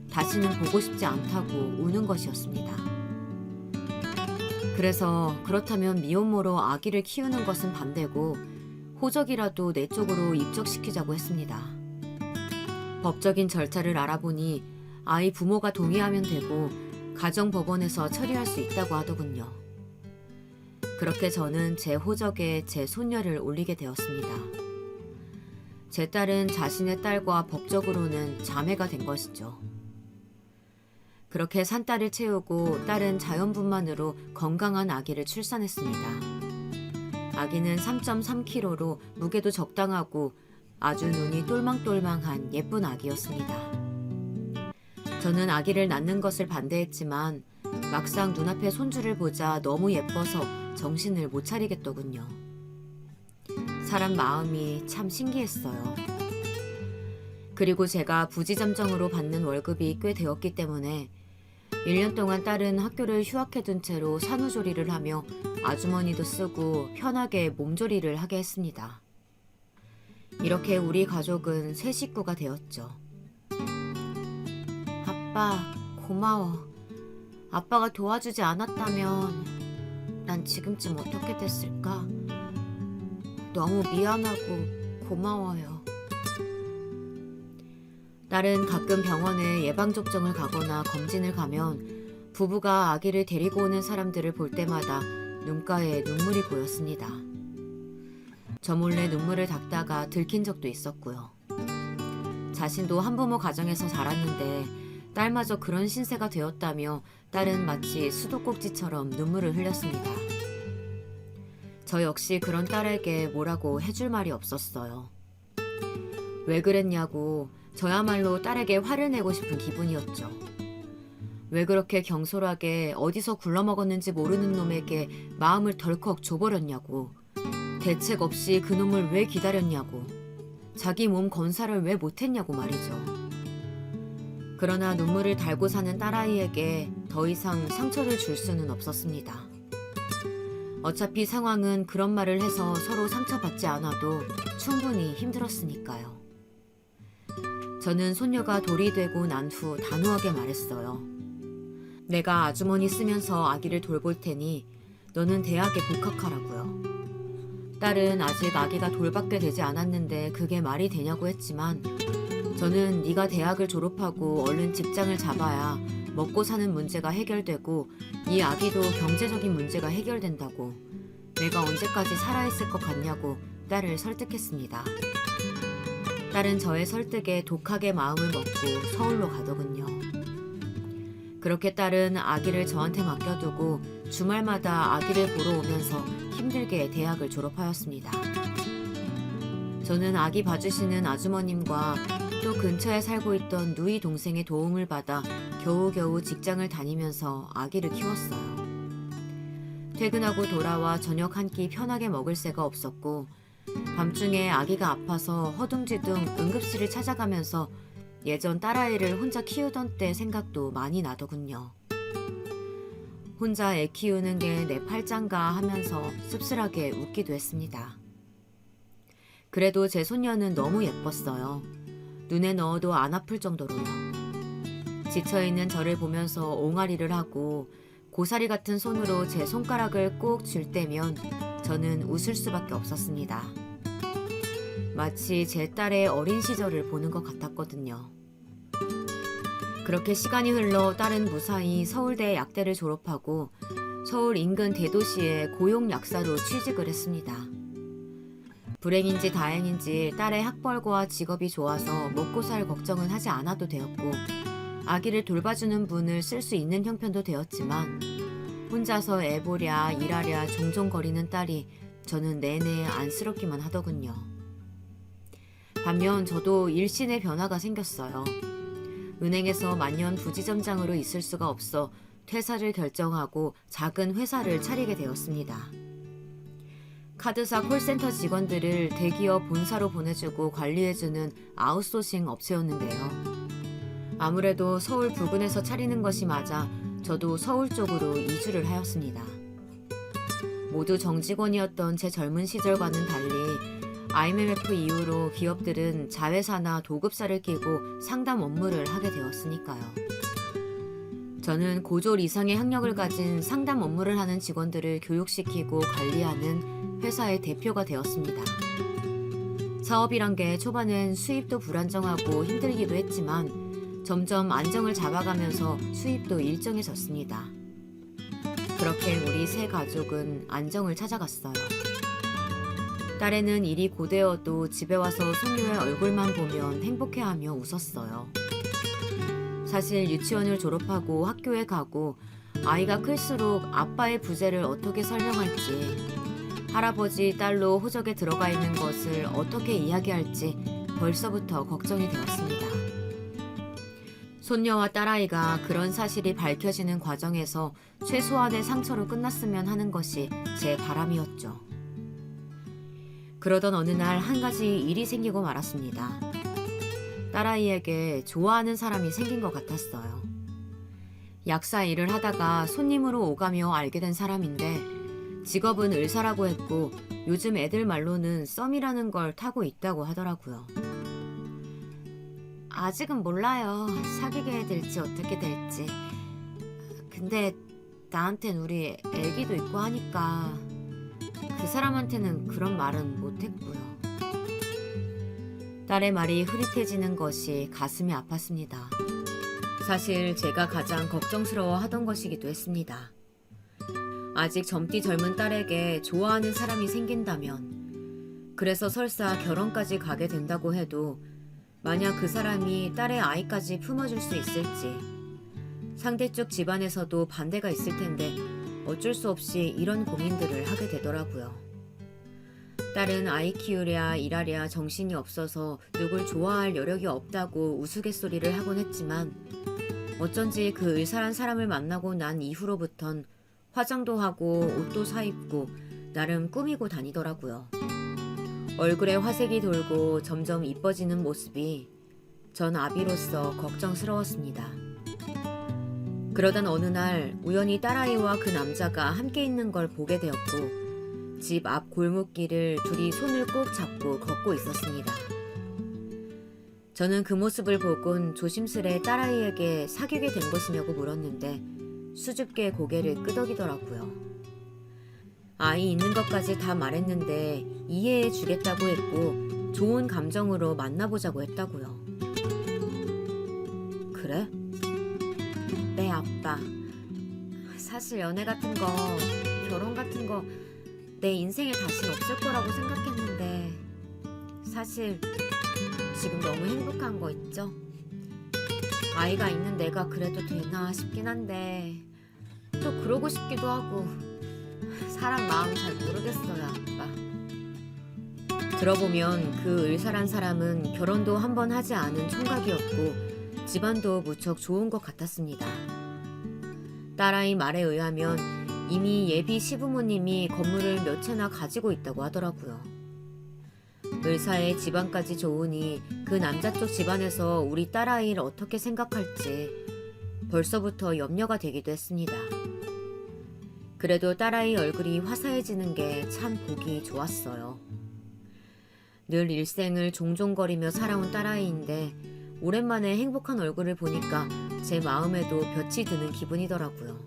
다시는 보고 싶지 않다고 우는 것이었습니다. 그래서 그렇다면 미혼모로 아기를 키우는 것은 반대고 호적이라도 내 쪽으로 입적시키자고 했습니다. 법적인 절차를 알아보니 아이 부모가 동의하면 되고 가정법원에서 처리할 수 있다고 하더군요. 그렇게 저는 제 호적에 제 손녀를 올리게 되었습니다. 제 딸은 자신의 딸과 법적으로는 자매가 된 것이죠. 그렇게 산딸을 채우고 딸은 자연분만으로 건강한 아기를 출산했습니다. 아기는 3.3kg로 무게도 적당하고 아주 눈이 똘망똘망한 예쁜 아기였습니다. 저는 아기를 낳는 것을 반대했지만 막상 눈앞에 손주를 보자 너무 예뻐서 정신을 못 차리겠더군요. 사람 마음이 참 신기했어요. 그리고 제가 부지점정으로 받는 월급이 꽤 되었기 때문에 1년 동안 딸은 학교를 휴학해둔 채로 산후조리를 하며 아주머니도 쓰고 편하게 몸조리를 하게 했습니다. 이렇게 우리 가족은 새 식구가 되었죠. 아빠, 고마워. 아빠가 도와주지 않았다면 난 지금쯤 어떻게 됐을까? 너무 미안하고 고마워요. 딸은 가끔 병원에 예방접종을 가거나 검진을 가면 부부가 아기를 데리고 오는 사람들을 볼 때마다 눈가에 눈물이 고였습니다. 저 몰래 눈물을 닦다가 들킨 적도 있었고요. 자신도 한부모 가정에서 자랐는데 딸마저 그런 신세가 되었다며 딸은 마치 수도꼭지처럼 눈물을 흘렸습니다. 저 역시 그런 딸에게 뭐라고 해줄 말이 없었어요. 왜 그랬냐고 저야말로 딸에게 화를 내고 싶은 기분이었죠. 왜 그렇게 경솔하게 어디서 굴러먹었는지 모르는 놈에게 마음을 덜컥 줘버렸냐고, 대책 없이 그 놈을 왜 기다렸냐고, 자기 몸 검사를 왜 못했냐고 말이죠. 그러나 눈물을 달고 사는 딸아이에게 더 이상 상처를 줄 수는 없었습니다. 어차피 상황은 그런 말을 해서 서로 상처받지 않아도 충분히 힘들었으니까요. 저는 손녀가 돌이 되고 난 후 단호하게 말했어요. 내가 아주머니 쓰면서 아기를 돌볼 테니 너는 대학에 복학하라고요. 딸은 아직 아기가 돌밖에 되지 않았는데 그게 말이 되냐고 했지만 저는 네가 대학을 졸업하고 얼른 직장을 잡아야 먹고 사는 문제가 해결되고 이 아기도 경제적인 문제가 해결된다고, 내가 언제까지 살아있을 것 같냐고 딸을 설득했습니다. 딸은 저의 설득에 독하게 마음을 먹고 서울로 가더군요. 그렇게 딸은 아기를 저한테 맡겨두고 주말마다 아기를 보러 오면서 힘들게 대학을 졸업하였습니다. 저는 아기 봐주시는 아주머님과 또 근처에 살고 있던 누이 동생의 도움을 받아 겨우겨우 직장을 다니면서 아기를 키웠어요. 퇴근하고 돌아와 저녁 한 끼 편하게 먹을 새가 없었고 밤중에 아기가 아파서 허둥지둥 응급실을 찾아가면서 예전 딸아이를 혼자 키우던 때 생각도 많이 나더군요. 혼자 애 키우는 게 내 팔짱가 하면서 씁쓸하게 웃기도 했습니다. 그래도 제 손녀는 너무 예뻤어요. 눈에 넣어도 안 아플 정도로요. 지쳐있는 저를 보면서 옹알이를 하고 고사리 같은 손으로 제 손가락을 꼭 쥘 때면 저는 웃을 수밖에 없었습니다. 마치 제 딸의 어린 시절을 보는 것 같았거든요. 그렇게 시간이 흘러 딸은 무사히 서울대 약대를 졸업하고 서울 인근 대도시의 고용 약사로 취직을 했습니다. 불행인지 다행인지 딸의 학벌과 직업이 좋아서 먹고 살 걱정은 하지 않아도 되었고 아기를 돌봐주는 분을 쓸 수 있는 형편도 되었지만 혼자서 애 보랴 일하랴 종종 거리는 딸이 저는 내내 안쓰럽기만 하더군요. 반면 저도 일신의 변화가 생겼어요. 은행에서 만년 부지점장으로 있을 수가 없어 퇴사를 결정하고 작은 회사를 차리게 되었습니다. 카드사 콜센터 직원들을 대기업 본사로 보내주고 관리해주는 아웃소싱 업체였는데요. 아무래도 서울 부근에서 차리는 것이 맞아 저도 서울 쪽으로 이주를 하였습니다. 모두 정직원이었던 제 젊은 시절과는 달리 IMF 이후로 기업들은 자회사나 도급사를 끼고 상담 업무를 하게 되었으니까요. 저는 고졸 이상의 학력을 가진 상담 업무를 하는 직원들을 교육시키고 관리하는 회사의 대표가 되었습니다. 사업이란 게 초반엔 수입도 불안정하고 힘들기도 했지만 점점 안정을 잡아가면서 수입도 일정해졌습니다. 그렇게 우리 세 가족은 안정을 찾아갔어요. 딸애는 일이 고되어도 집에 와서 손녀의 얼굴만 보면 행복해하며 웃었어요. 사실 유치원을 졸업하고 학교에 가고 아이가 클수록 아빠의 부재를 어떻게 설명할지, 할아버지 딸로 호적에 들어가 있는 것을 어떻게 이야기할지 벌써부터 걱정이 되었습니다. 손녀와 딸아이가 그런 사실이 밝혀지는 과정에서 최소한의 상처로 끝났으면 하는 것이 제 바람이었죠. 그러던 어느 날 한 가지 일이 생기고 말았습니다. 딸아이에게 좋아하는 사람이 생긴 것 같았어요. 약사 일을 하다가 손님으로 오가며 알게 된 사람인데 직업은 의사라고 했고 요즘 애들 말로는 썸이라는 걸 타고 있다고 하더라고요. 아직은 몰라요. 사귀게 될지 어떻게 될지. 근데 나한텐 우리 애기도 있고 하니까 그 사람한테는 그런 말은 못했고요. 딸의 말이 흐릿해지는 것이 가슴이 아팠습니다. 사실 제가 가장 걱정스러워 하던 것이기도 했습니다. 아직 젊디 젊은 딸에게 좋아하는 사람이 생긴다면, 그래서 설사 결혼까지 가게 된다고 해도 만약 그 사람이 딸의 아이까지 품어줄 수 있을지, 상대쪽 집안에서도 반대가 있을 텐데 어쩔 수 없이 이런 고민들을 하게 되더라고요. 딸은 아이 키우랴 일하랴 정신이 없어서 누굴 좋아할 여력이 없다고 우스갯소리를 하곤 했지만 어쩐지 그 의사란 사람을 만나고 난 이후로부턴 화장도 하고 옷도 사입고 나름 꾸미고 다니더라고요. 얼굴에 화색이 돌고 점점 이뻐지는 모습이 전 아비로서 걱정스러웠습니다. 그러던 어느 날 우연히 딸아이와 그 남자가 함께 있는 걸 보게 되었고 집 앞 골목길을 둘이 손을 꼭 잡고 걷고 있었습니다. 저는 그 모습을 보곤 조심스레 딸아이에게 사귀게 된 것이냐고 물었는데 수줍게 고개를 끄덕이더라고요. 아이 있는 것까지 다 말했는데 이해해 주겠다고 했고 좋은 감정으로 만나보자고 했다고요. 그래? 네, 아빠. 사실 연애 같은 거, 결혼 같은 거 내 인생에 다시는 없을 거라고 생각했는데 사실 지금 너무 행복한 거 있죠? 아이가 있는 내가 그래도 되나 싶긴 한데 또 그러고 싶기도 하고 사람 마음 잘 모르겠어요, 아빠. 들어보면 그 의사란 사람은 결혼도 한 번 하지 않은 총각이었고 집안도 무척 좋은 것 같았습니다. 딸아이 말에 의하면 이미 예비 시부모님이 건물을 몇 채나 가지고 있다고 하더라고요. 의사의 집안까지 좋으니 그 남자 쪽 집안에서 우리 딸아이를 어떻게 생각할지 벌써부터 염려가 되기도 했습니다. 그래도 딸아이 얼굴이 화사해지는 게 참 보기 좋았어요. 늘 일생을 종종거리며 살아온 딸아이인데 오랜만에 행복한 얼굴을 보니까 제 마음에도 볕이 드는 기분이더라고요.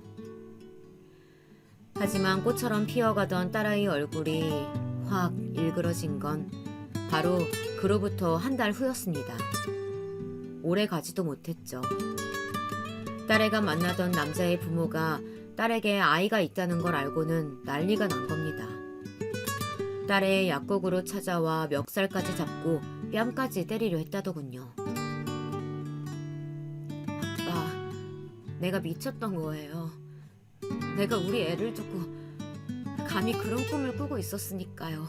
하지만 꽃처럼 피어가던 딸아이 얼굴이 확 일그러진 건 바로 그로부터 한 달 후였습니다. 오래 가지도 못했죠. 딸애가 만나던 남자의 부모가 딸에게 아이가 있다는 걸 알고는 난리가 난 겁니다. 딸의 약국으로 찾아와 멱살까지 잡고 뺨까지 때리려 했다더군요. 아빠, 내가 미쳤던 거예요. 내가 우리 애를 두고 감히 그런 꿈을 꾸고 있었으니까요.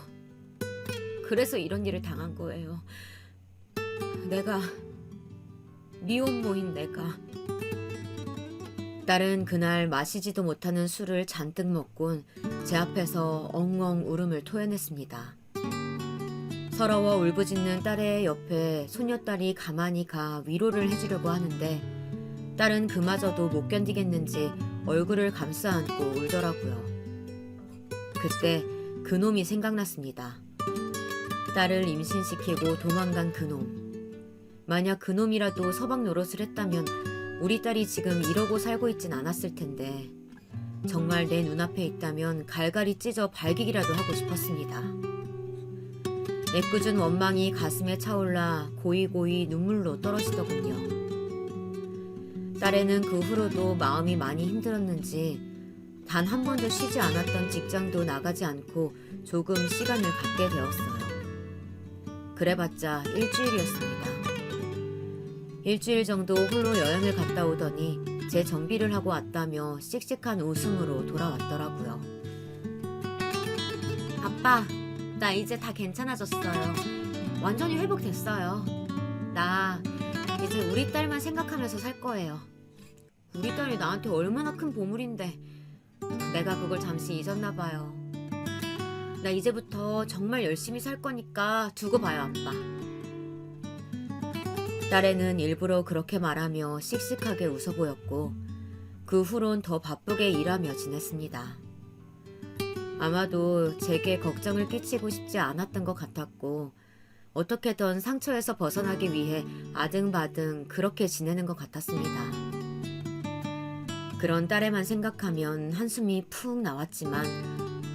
그래서 이런 일을 당한 거예요. 내가, 미혼모인 내가. 딸은 그날 마시지도 못하는 술을 잔뜩 먹곤 제 앞에서 엉엉 울음을 토해냈습니다. 서러워 울부짖는 딸의 옆에 소녀딸이 가만히 가 위로를 해주려고 하는데 딸은 그마저도 못 견디겠는지 얼굴을 감싸 안고 울더라고요. 그때 그놈이 생각났습니다. 딸을 임신시키고 도망간 그놈. 만약 그놈이라도 서방 노릇을 했다면 우리 딸이 지금 이러고 살고 있진 않았을 텐데 정말 내 눈앞에 있다면 갈갈이 찢어 발기기라도 하고 싶었습니다. 애꿎은 원망이 가슴에 차올라 고이고이 눈물로 떨어지더군요. 딸애는 그 후로도 마음이 많이 힘들었는지 단 한 번도 쉬지 않았던 직장도 나가지 않고 조금 시간을 갖게 되었어요. 그래봤자 일주일이었습니다. 일주일 정도 홀로 여행을 갔다 오더니 제 정비를 하고 왔다며 씩씩한 웃음으로 돌아왔더라고요. 아빠, 나 이제 다 괜찮아졌어요. 완전히 회복됐어요. 나 이제 우리 딸만 생각하면서 살 거예요. 우리 딸이 나한테 얼마나 큰 보물인데 내가 그걸 잠시 잊었나 봐요. 나 이제부터 정말 열심히 살 거니까 두고 봐요, 아빠. 딸애는 일부러 그렇게 말하며 씩씩하게 웃어 보였고 그 후론 더 바쁘게 일하며 지냈습니다. 아마도 제게 걱정을 끼치고 싶지 않았던 것 같았고 어떻게든 상처에서 벗어나기 위해 아등바등 그렇게 지내는 것 같았습니다. 그런 딸애만 생각하면 한숨이 푹 나왔지만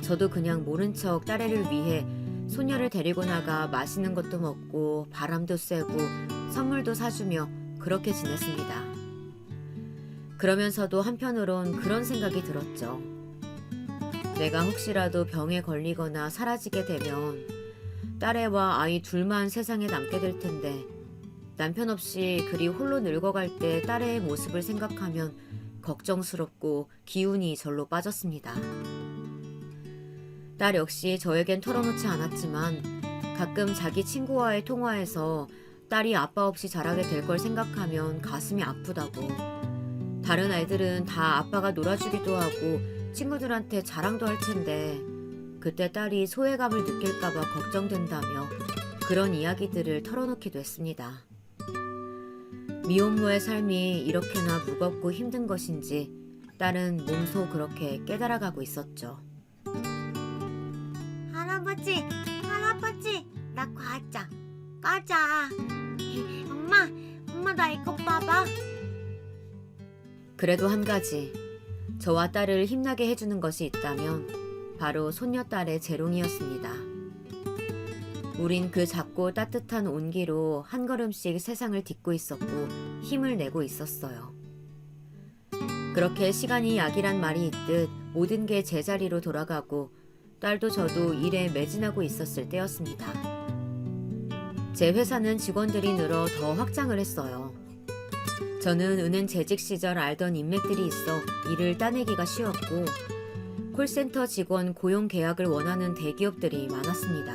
저도 그냥 모른 척 딸애를 위해 소녀를 데리고 나가 맛있는 것도 먹고 바람도 쐬고 선물도 사주며 그렇게 지냈습니다. 그러면서도 한편으론 그런 생각이 들었죠. 내가 혹시라도 병에 걸리거나 사라지게 되면 딸애와 아이 둘만 세상에 남게 될 텐데 남편 없이 그리 홀로 늙어갈 때 딸애의 모습을 생각하면 걱정스럽고 기운이 절로 빠졌습니다. 딸 역시 저에겐 털어놓지 않았지만 가끔 자기 친구와의 통화에서 딸이 아빠 없이 자라게 될 걸 생각하면 가슴이 아프다고. 다른 아이들은 다 아빠가 놀아주기도 하고 친구들한테 자랑도 할 텐데 그때 딸이 소외감을 느낄까봐 걱정된다며 그런 이야기들을 털어놓기도 했습니다. 미혼모의 삶이 이렇게나 무겁고 힘든 것인지 딸은 몸소 그렇게 깨달아가고 있었죠. 할아버지, 할아버지, 나 과자. 엄마 나 이거 봐봐. 그래도 한 가지, 저와 딸을 힘나게 해주는 것이 있다면 바로 손녀딸의 재롱이었습니다. 우린 그 작고 따뜻한 온기로 한 걸음씩 세상을 딛고 있었고 힘을 내고 있었어요. 그렇게 시간이 약이란 말이 있듯 모든 게 제자리로 돌아가고 딸도 저도 일에 매진하고 있었을 때였습니다. 제 회사는 직원들이 늘어 더 확장을 했어요. 저는 은행 재직 시절 알던 인맥들이 있어 일을 따내기가 쉬웠고 콜센터 직원 고용 계약을 원하는 대기업들이 많았습니다.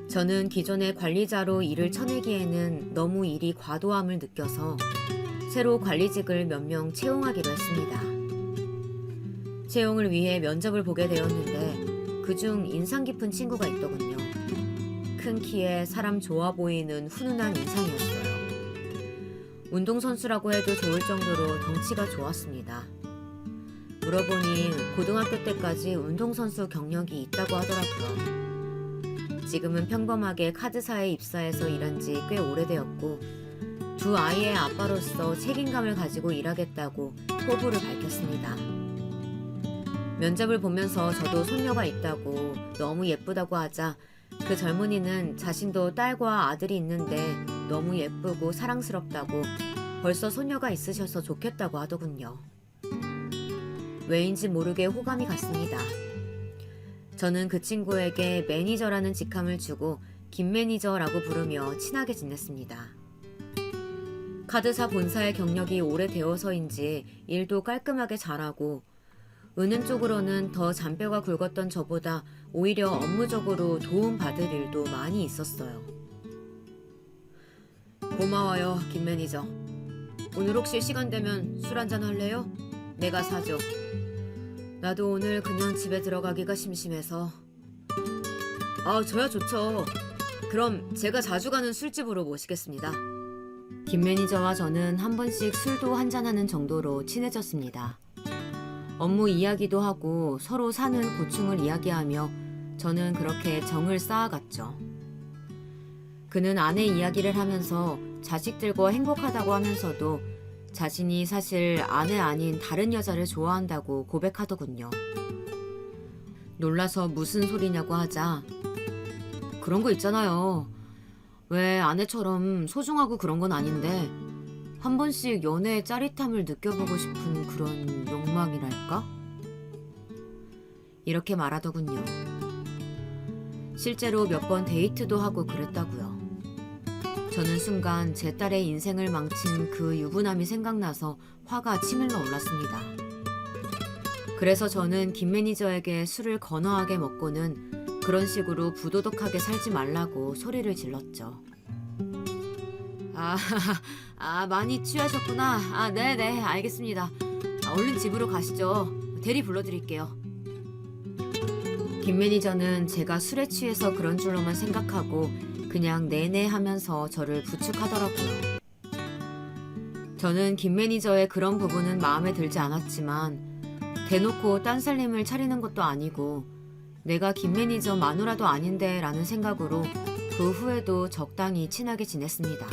저는 기존의 관리자로 일을 쳐내기에는 너무 일이 과도함을 느껴서 새로 관리직을 몇 명 채용하기로 했습니다. 채용을 위해 면접을 보게 되었는데 그중 인상 깊은 친구가 있더군요. 큰 키에 사람 좋아 보이는 훈훈한 인상이었어요. 운동선수라고 해도 좋을 정도로 덩치가 좋았습니다. 물어보니 고등학교 때까지 운동선수 경력이 있다고 하더라고요. 지금은 평범하게 카드사에 입사해서 일한 지 꽤 오래되었고 두 아이의 아빠로서 책임감을 가지고 일하겠다고 포부를 밝혔습니다. 면접을 보면서 저도 손녀가 있다고 너무 예쁘다고 하자 그 젊은이는 자신도 딸과 아들이 있는데 너무 예쁘고 사랑스럽다고 벌써 손녀가 있으셔서 좋겠다고 하더군요. 왜인지 모르게 호감이 갔습니다. 저는 그 친구에게 매니저라는 직함을 주고 김 매니저라고 부르며 친하게 지냈습니다. 카드사 본사의 경력이 오래되어서인지 일도 깔끔하게 잘하고 은행 쪽으로는 더 잔뼈가 굵었던 저보다 오히려 업무적으로 도움받을 일도 많이 있었어요. 고마워요, 김 매니저. 오늘 혹시 시간 되면 술 한잔 할래요? 내가 사줘. 나도 오늘 그냥 집에 들어가기가 심심해서. 저야 좋죠. 그럼 제가 자주 가는 술집으로 모시겠습니다. 김 매니저와 저는 한 번씩 술도 한잔하는 정도로 친해졌습니다. 업무 이야기도 하고 서로 사는 고충을 이야기하며 저는 그렇게 정을 쌓아갔죠. 그는 아내 이야기를 하면서 자식들과 행복하다고 하면서도 자신이 사실 아내 아닌 다른 여자를 좋아한다고 고백하더군요. 놀라서 무슨 소리냐고 하자 그런 거 있잖아요. 왜 아내처럼 소중하고 그런 건 아닌데 한 번씩 연애의 짜릿함을 느껴보고 싶은 그런 욕망이랄까? 이렇게 말하더군요. 실제로 몇 번 데이트도 하고 그랬다고요. 저는 순간 제 딸의 인생을 망친 그 유부남이 생각나서 화가 치밀러 올랐습니다. 그래서 저는 김 매니저에게 술을 거나하게 먹고는 그런 식으로 부도덕하게 살지 말라고 소리를 질렀죠. 많이 취하셨구나. 네네, 알겠습니다. 얼른 집으로 가시죠. 대리 불러드릴게요. 김 매니저는 제가 술에 취해서 그런 줄로만 생각하고 그냥 네네 하면서 저를 부축하더라고요. 저는 김 매니저의 그런 부분은 마음에 들지 않았지만 대놓고 딴살림을 차리는 것도 아니고 내가 김 매니저 마누라도 아닌데 라는 생각으로 그 후에도 적당히 친하게 지냈습니다.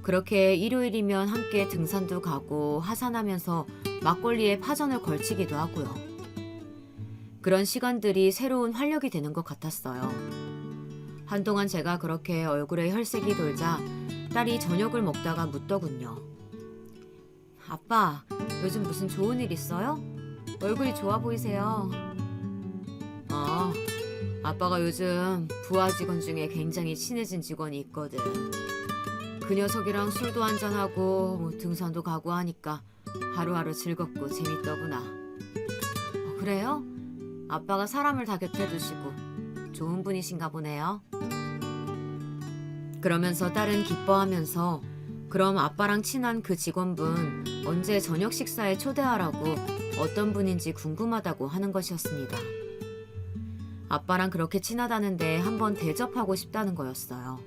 그렇게 일요일이면 함께 등산도 가고 하산하면서 막걸리에 파전을 걸치기도 하고요. 그런 시간들이 새로운 활력이 되는 것 같았어요. 한동안 제가 그렇게 얼굴에 혈색이 돌자 딸이 저녁을 먹다가 묻더군요. 아빠, 요즘 무슨 좋은 일 있어요? 얼굴이 좋아 보이세요. 아빠가 요즘 부하 직원 중에 굉장히 친해진 직원이 있거든. 그 녀석이랑 술도 한잔하고 등산도 가고 하니까 하루하루 즐겁고 재밌더구나. 그래요? 아빠가 사람을 다 곁에 두시고 좋은 분이신가 보네요. 그러면서 딸은 기뻐하면서 그럼 아빠랑 친한 그 직원분 언제 저녁 식사에 초대하라고 어떤 분인지 궁금하다고 하는 것이었습니다. 아빠랑 그렇게 친하다는데 한번 대접하고 싶다는 거였어요.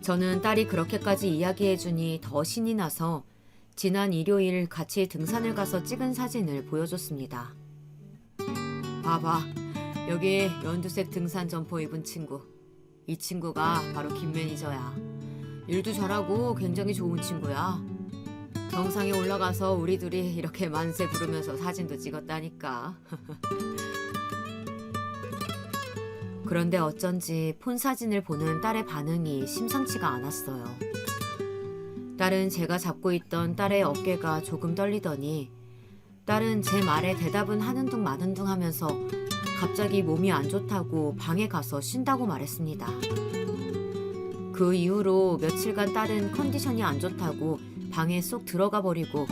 저는 딸이 그렇게까지 이야기해주니 더 신이 나서 지난 일요일 같이 등산을 가서 찍은 사진을 보여줬습니다. 봐봐, 여기 연두색 등산 점퍼 입은 친구. 이 친구가 바로 김 매니저야. 일도 잘하고 굉장히 좋은 친구야. 정상에 올라가서 우리 둘이 이렇게 만세 부르면서 사진도 찍었다니까. 그런데 어쩐지 폰 사진을 보는 딸의 반응이 심상치가 않았어요. 딸은 제가 잡고 있던 딸의 어깨가 조금 떨리더니 딸은 제 말에 대답은 하는 둥 마는 둥 하면서 갑자기 몸이 안 좋다고 방에 가서 쉰다고 말했습니다. 그 이후로 며칠간 딸은 컨디션이 안 좋다고 방에 쏙 들어가 버리고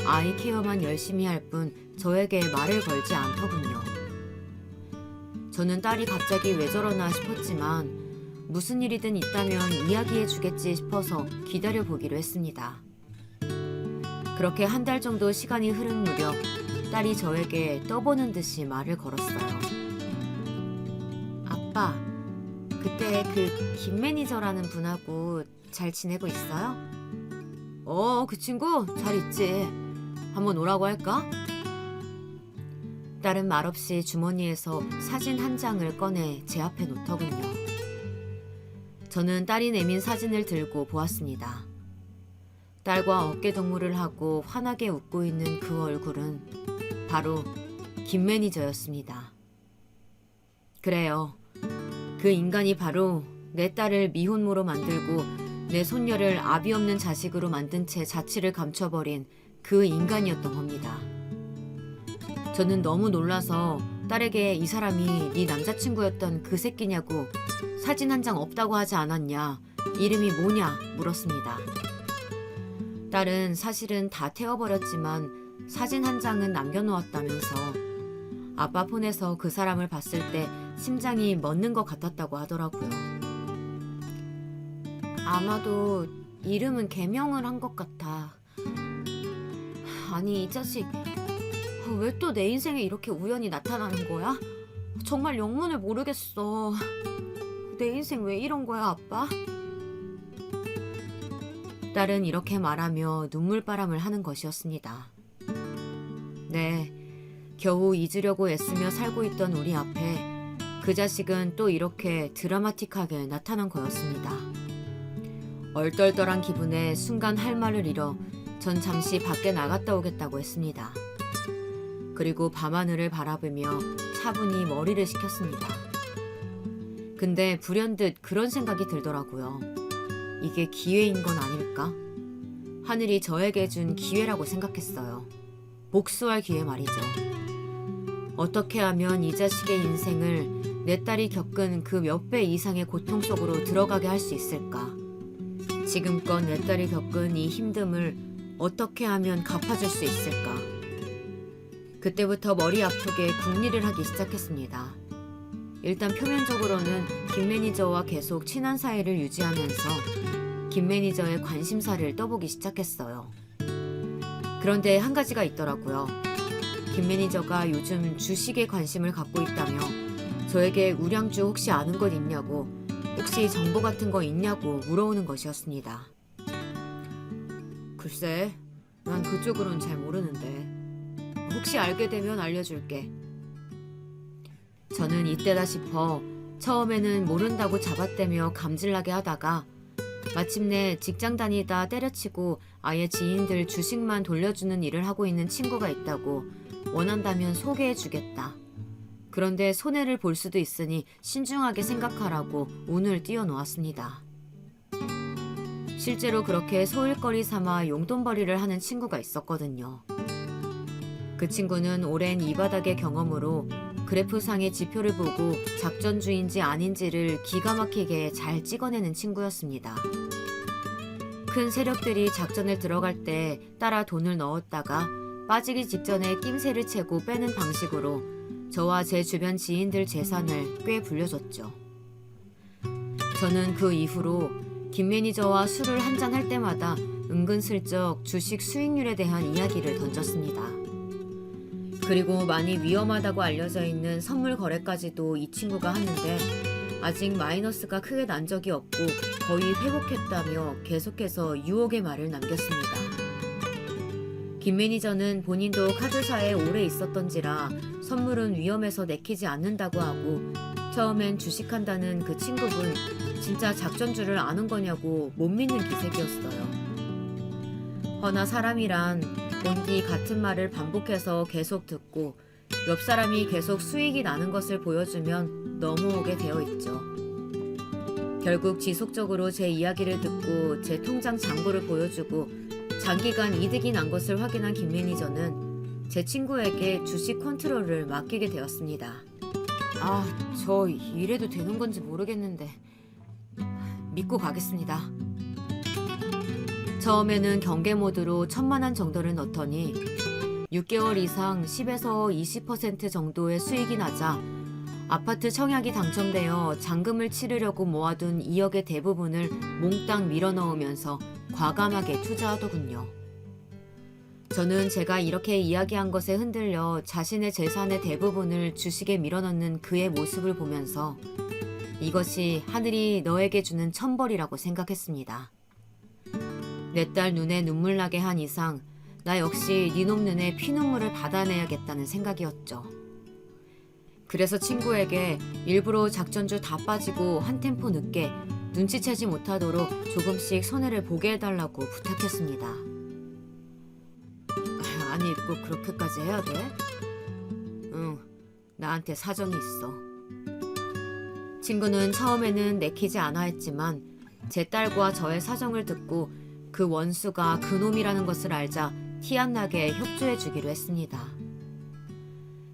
아이 케어만 열심히 할 뿐 저에게 말을 걸지 않더군요. 저는 딸이 갑자기 왜 저러나 싶었지만 무슨 일이든 있다면 이야기해 주겠지 싶어서 기다려 보기로 했습니다. 그렇게 한 달 정도 시간이 흐른 무렵 딸이 저에게 떠보는 듯이 말을 걸었어요. 아빠, 그때 그 김 매니저라는 분하고 잘 지내고 있어요? 그 친구 잘 있지. 한번 오라고 할까? 딸은 말없이 주머니에서 사진 한 장을 꺼내 제 앞에 놓더군요. 저는 딸이 내민 사진을 들고 보았습니다. 딸과 어깨동무를 하고 환하게 웃고 있는 그 얼굴은 바로 김 매니저였습니다. 그래요. 그 인간이 바로 내 딸을 미혼모로 만들고 내 손녀를 아비 없는 자식으로 만든 채 자취를 감춰버린 그 인간이었던 겁니다. 저는 너무 놀라서 딸에게 이 사람이 네 남자친구였던 그 새끼냐고 사진 한 장 없다고 하지 않았냐, 이름이 뭐냐 물었습니다. 딸은 사실은 다 태워버렸지만 사진 한 장은 남겨놓았다면서 아빠 폰에서 그 사람을 봤을 때 심장이 멎는 것 같았다고 하더라고요. 아마도 이름은 개명을 한 것 같아. 아니 이 자식 왜 또 내 인생에 이렇게 우연히 나타나는 거야? 정말 영문을 모르겠어. 내 인생 왜 이런 거야, 아빠? 딸은 이렇게 말하며 눈물바람을 하는 것이었습니다. 네, 겨우 잊으려고 애쓰며 살고 있던 우리 앞에 그 자식은 또 이렇게 드라마틱하게 나타난 거였습니다. 얼떨떨한 기분에 순간 할 말을 잃어 전 잠시 밖에 나갔다 오겠다고 했습니다. 그리고 밤하늘을 바라보며 차분히 머리를 식혔습니다. 근데 불현듯 그런 생각이 들더라고요. 이게 기회인 건 아닐까? 하늘이 저에게 준 기회라고 생각했어요. 복수할 기회 말이죠. 어떻게 하면 이 자식의 인생을 내 딸이 겪은 그 몇 배 이상의 고통 속으로 들어가게 할 수 있을까? 지금껏 내 딸이 겪은 이 힘듦을 어떻게 하면 갚아줄 수 있을까? 그때부터 머리 아프게 궁리를 하기 시작했습니다. 일단 표면적으로는 김 매니저와 계속 친한 사이를 유지하면서 김 매니저의 관심사를 떠보기 시작했어요. 그런데 한 가지가 있더라고요. 김 매니저가 요즘 주식에 관심을 갖고 있다며 저에게 우량주 혹시 아는 것 있냐고, 혹시 정보 같은 거 있냐고 물어오는 것이었습니다. 글쎄, 난 그쪽으로는 잘 모르는데 혹시 알게 되면 알려줄게. 저는 이때다 싶어 처음에는 모른다고 잡아떼며 감질나게 하다가 마침내 직장 다니다 때려치고 아예 지인들 주식만 돌려주는 일을 하고 있는 친구가 있다고 원한다면 소개해주겠다. 그런데 손해를 볼 수도 있으니 신중하게 생각하라고 운을 띄워놓았습니다. 실제로 그렇게 소일거리 삼아 용돈벌이를 하는 친구가 있었거든요. 그 친구는 오랜 이 바닥의 경험으로 그래프상의 지표를 보고 작전주인지 아닌지를 기가 막히게 잘 찍어내는 친구였습니다. 큰 세력들이 작전을 들어갈 때 따라 돈을 넣었다가 빠지기 직전에 낌새를 채고 빼는 방식으로 저와 제 주변 지인들 재산을 꽤 불려줬죠. 저는 그 이후로 김 매니저와 술을 한잔 할 때마다 은근슬쩍 주식 수익률에 대한 이야기를 던졌습니다. 그리고 많이 위험하다고 알려져 있는 선물 거래까지도 이 친구가 하는데 아직 마이너스가 크게 난 적이 없고 거의 회복했다며 계속해서 유혹의 말을 남겼습니다. 김 매니저는 본인도 카드사에 오래 있었던지라 선물은 위험해서 내키지 않는다고 하고 처음엔 주식한다는 그 친구분 진짜 작전주를 아는 거냐고 못 믿는 기색이었어요. 허나 사람이란 본디 같은 말을 반복해서 계속 듣고 옆 사람이 계속 수익이 나는 것을 보여주면 넘어오게 되어 있죠. 결국 지속적으로 제 이야기를 듣고 제 통장 잔고를 보여주고 장기간 이득이 난 것을 확인한 김 매니저는 제 친구에게 주식 컨트롤을 맡기게 되었습니다. 저 이래도 되는 건지 모르겠는데 믿고 가겠습니다. 처음에는 경계 모드로 1,000만 원 정도를 넣더니 6개월 이상 10에서 20% 정도의 수익이 나자 아파트 청약이 당첨되어 잔금을 치르려고 모아둔 2억의 대부분을 몽땅 밀어넣으면서 과감하게 투자하더군요. 저는 제가 이렇게 이야기한 것에 흔들려 자신의 재산의 대부분을 주식에 밀어넣는 그의 모습을 보면서 이것이 하늘이 너에게 주는 천벌이라고 생각했습니다. 내 딸 눈에 눈물 나게 한 이상 나 역시 니놈 눈에 피눈물을 받아내야겠다는 생각이었죠. 그래서 친구에게 일부러 작전주 다 빠지고 한 템포 늦게 눈치채지 못하도록 조금씩 손해를 보게 해달라고 부탁했습니다. 아니 꼭 그렇게까지 해야 돼? 응, 나한테 사정이 있어. 친구는 처음에는 내키지 않아 했지만 제 딸과 저의 사정을 듣고 그 원수가 그놈이라는 것을 알자 티 안 나게 협조해 주기로 했습니다.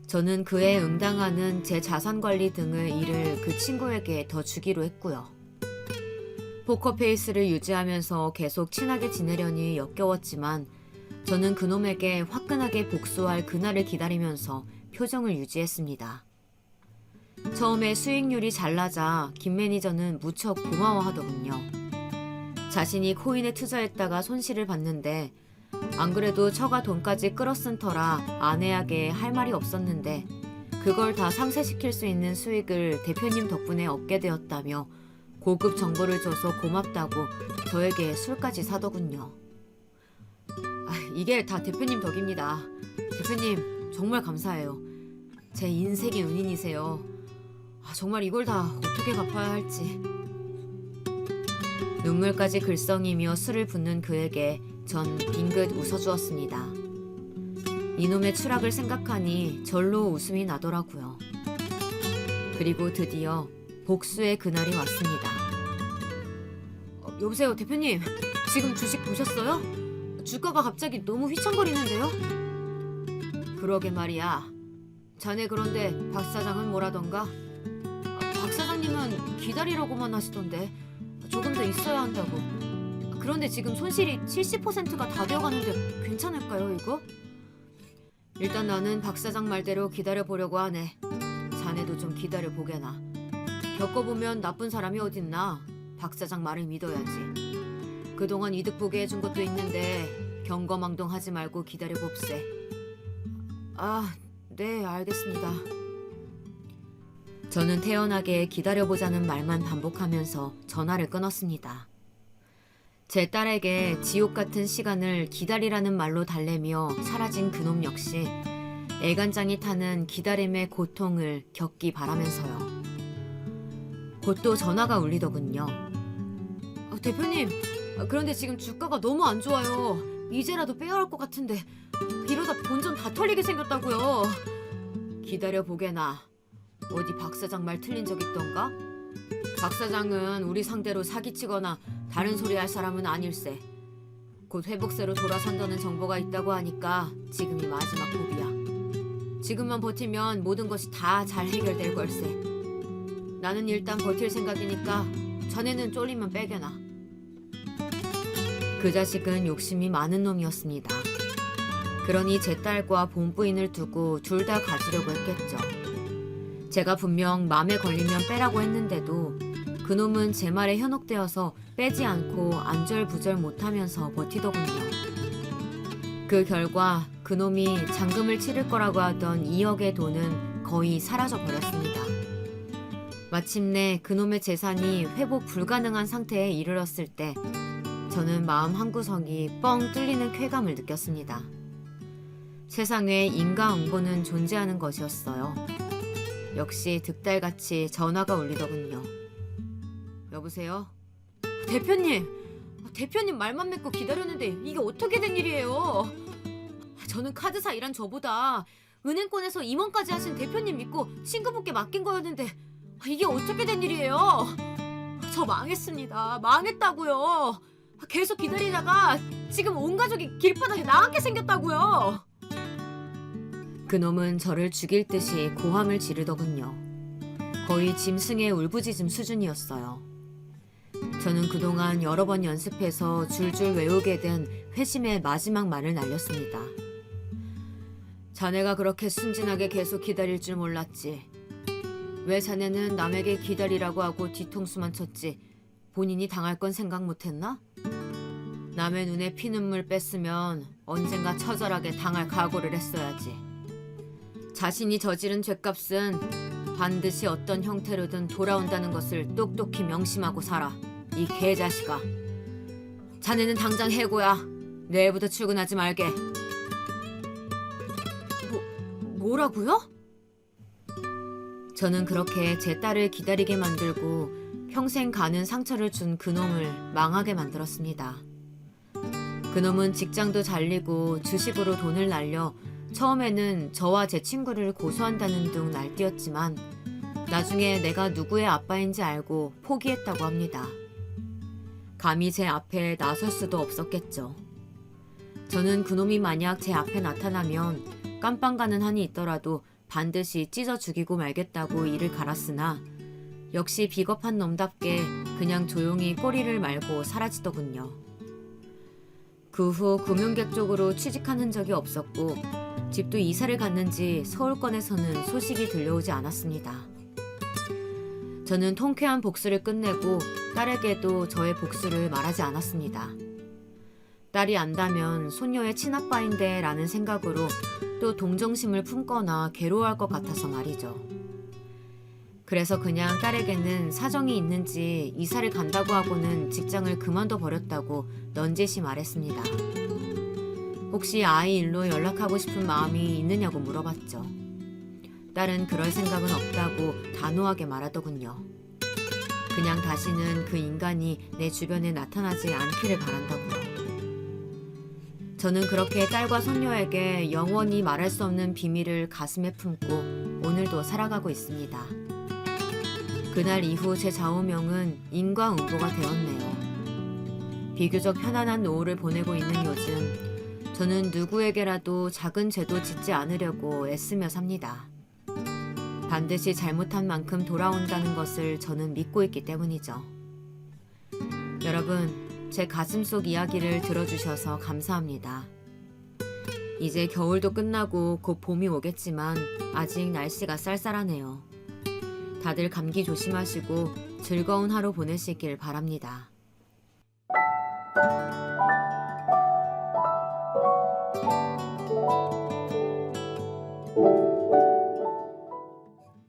저는 그에 응당하는 제 자산 관리 등의 일을 그 친구에게 더 주기로 했고요. 포커페이스를 유지하면서 계속 친하게 지내려니 역겨웠지만 저는 그놈에게 화끈하게 복수할 그날을 기다리면서 표정을 유지했습니다. 처음에 수익률이 잘 나자 김 매니저는 무척 고마워하더군요. 자신이 코인에 투자했다가 손실을 봤는데 안 그래도 처가 돈까지 끌어쓴 터라 아내에게 할 말이 없었는데 그걸 다 상쇄시킬 수 있는 수익을 대표님 덕분에 얻게 되었다며 고급 정보를 줘서 고맙다고 저에게 술까지 사더군요. 이게 다 대표님 덕입니다. 대표님 정말 감사해요. 제 인생의 은인이세요. 정말 이걸 다 어떻게 갚아야 할지. 눈물까지 글썽이며 술을 붓는 그에게 전 빙긋 웃어주었습니다. 이놈의 추락을 생각하니 절로 웃음이 나더라고요. 그리고 드디어 복수의 그날이 왔습니다. 여보세요 대표님, 지금 주식 보셨어요? 주가가 갑자기 너무 휘청거리는데요? 그러게 말이야. 자네 그런데 박 사장은 뭐라던가? 박 사장님은 기다리라고만 하시던데 조금 더 있어야 한다고. 그런데 지금 손실이 70%가 다 되어가는데 괜찮을까요 이거? 일단 나는 박 사장 말대로 기다려보려고 하네. 자네도 좀 기다려보게나. 겪어보면 나쁜 사람이 어딨나. 박 사장 말을 믿어야지. 그동안 이득 보게 해준 것도 있는데 경거망동하지 말고 기다려봅세. 네 알겠습니다. 저는 태연하게 기다려보자는 말만 반복하면서 전화를 끊었습니다. 제 딸에게 지옥 같은 시간을 기다리라는 말로 달래며 사라진 그놈 역시 애간장이 타는 기다림의 고통을 겪기 바라면서요. 곧 또 전화가 울리더군요. 대표님, 그런데 지금 주가가 너무 안 좋아요. 이제라도 빼야 할 것 같은데 이러다 본전 다 털리게 생겼다고요. 기다려보게나. 어디 박 사장 말 틀린 적 있던가? 박 사장은 우리 상대로 사기치거나 다른 소리 할 사람은 아닐세. 곧 회복세로 돌아선다는 정보가 있다고 하니까 지금이 마지막 고비야. 지금만 버티면 모든 것이 다 잘 해결될 걸세. 나는 일단 버틸 생각이니까 자네는 쫄리면 빼게나. 그 자식은 욕심이 많은 놈이었습니다. 그러니 제 딸과 본부인을 두고 둘 다 가지려고 했겠죠. 제가 분명 맘에 걸리면 빼라고 했는데도 그놈은 제 말에 현혹되어서 빼지 않고 안절부절 못하면서 버티더군요. 그 결과 그놈이 잔금을 치를 거라고 하던 2억의 돈은 거의 사라져 버렸습니다. 마침내 그놈의 재산이 회복 불가능한 상태에 이르렀을 때 저는 마음 한구석이 뻥 뚫리는 쾌감을 느꼈습니다. 세상에 인과응보는 존재하는 것이었어요. 역시 득달같이 전화가 울리더군요. 여보세요? 대표님! 대표님 말만 믿고 기다렸는데 이게 어떻게 된 일이에요? 저는 카드사 일한 저보다 은행권에서 임원까지 하신 대표님 믿고 친구분께 맡긴 거였는데 이게 어떻게 된 일이에요? 저 망했습니다. 망했다고요. 계속 기다리다가 지금 온 가족이 길바닥에 나앉게 생겼다고요. 그놈은 저를 죽일 듯이 고함을 지르더군요. 거의 짐승의 울부짖음 수준이었어요. 저는 그동안 여러 번 연습해서 줄줄 외우게 된 회심의 마지막 말을 날렸습니다. 자네가 그렇게 순진하게 계속 기다릴 줄 몰랐지. 왜 자네는 남에게 기다리라고 하고 뒤통수만 쳤지 본인이 당할 건 생각 못했나? 남의 눈에 피눈물 뺐으면 언젠가 처절하게 당할 각오를 했어야지. 자신이 저지른 죄값은 반드시 어떤 형태로든 돌아온다는 것을 똑똑히 명심하고 살아. 이 개자식아. 자네는 당장 해고야. 내일부터 출근하지 말게. 뭐라고요? 저는 그렇게 제 딸을 기다리게 만들고 평생 가는 상처를 준 그놈을 망하게 만들었습니다. 그놈은 직장도 잘리고 주식으로 돈을 날려 처음에는 저와 제 친구를 고소한다는 둥 날뛰었지만 나중에 내가 누구의 아빠인지 알고 포기했다고 합니다. 감히 제 앞에 나설 수도 없었겠죠. 저는 그놈이 만약 제 앞에 나타나면 깜빵 가는 한이 있더라도 반드시 찢어 죽이고 말겠다고 이를 갈았으나 역시 비겁한 놈답게 그냥 조용히 꼬리를 말고 사라지더군요. 그 후 금융객 쪽으로 취직한 흔적이 없었고 집도 이사를 갔는지 서울권에서는 소식이 들려오지 않았습니다. 저는 통쾌한 복수를 끝내고 딸에게도 저의 복수를 말하지 않았습니다. 딸이 안다면 손녀의 친아빠인데 라는 생각으로 또 동정심을 품거나 괴로워할 것 같아서 말이죠. 그래서 그냥 딸에게는 사정이 있는지 이사를 간다고 하고는 직장을 그만둬 버렸다고 넌지시 말했습니다. 혹시 아이 일로 연락하고 싶은 마음이 있느냐고 물어봤죠. 딸은 그럴 생각은 없다고 단호하게 말하더군요. 그냥 다시는 그 인간이 내 주변에 나타나지 않기를 바란다고요. 저는 그렇게 딸과 손녀에게 영원히 말할 수 없는 비밀을 가슴에 품고 오늘도 살아가고 있습니다. 그날 이후 제 좌우명은 인과응보가 되었네요. 비교적 편안한 노후를 보내고 있는 요즘 저는 누구에게라도 작은 죄도 짓지 않으려고 애쓰며 삽니다. 반드시 잘못한 만큼 돌아온다는 것을 저는 믿고 있기 때문이죠. 여러분, 제 가슴속 이야기를 들어주셔서 감사합니다. 이제 겨울도 끝나고 곧 봄이 오겠지만 아직 날씨가 쌀쌀하네요. 다들 감기 조심하시고 즐거운 하루 보내시길 바랍니다.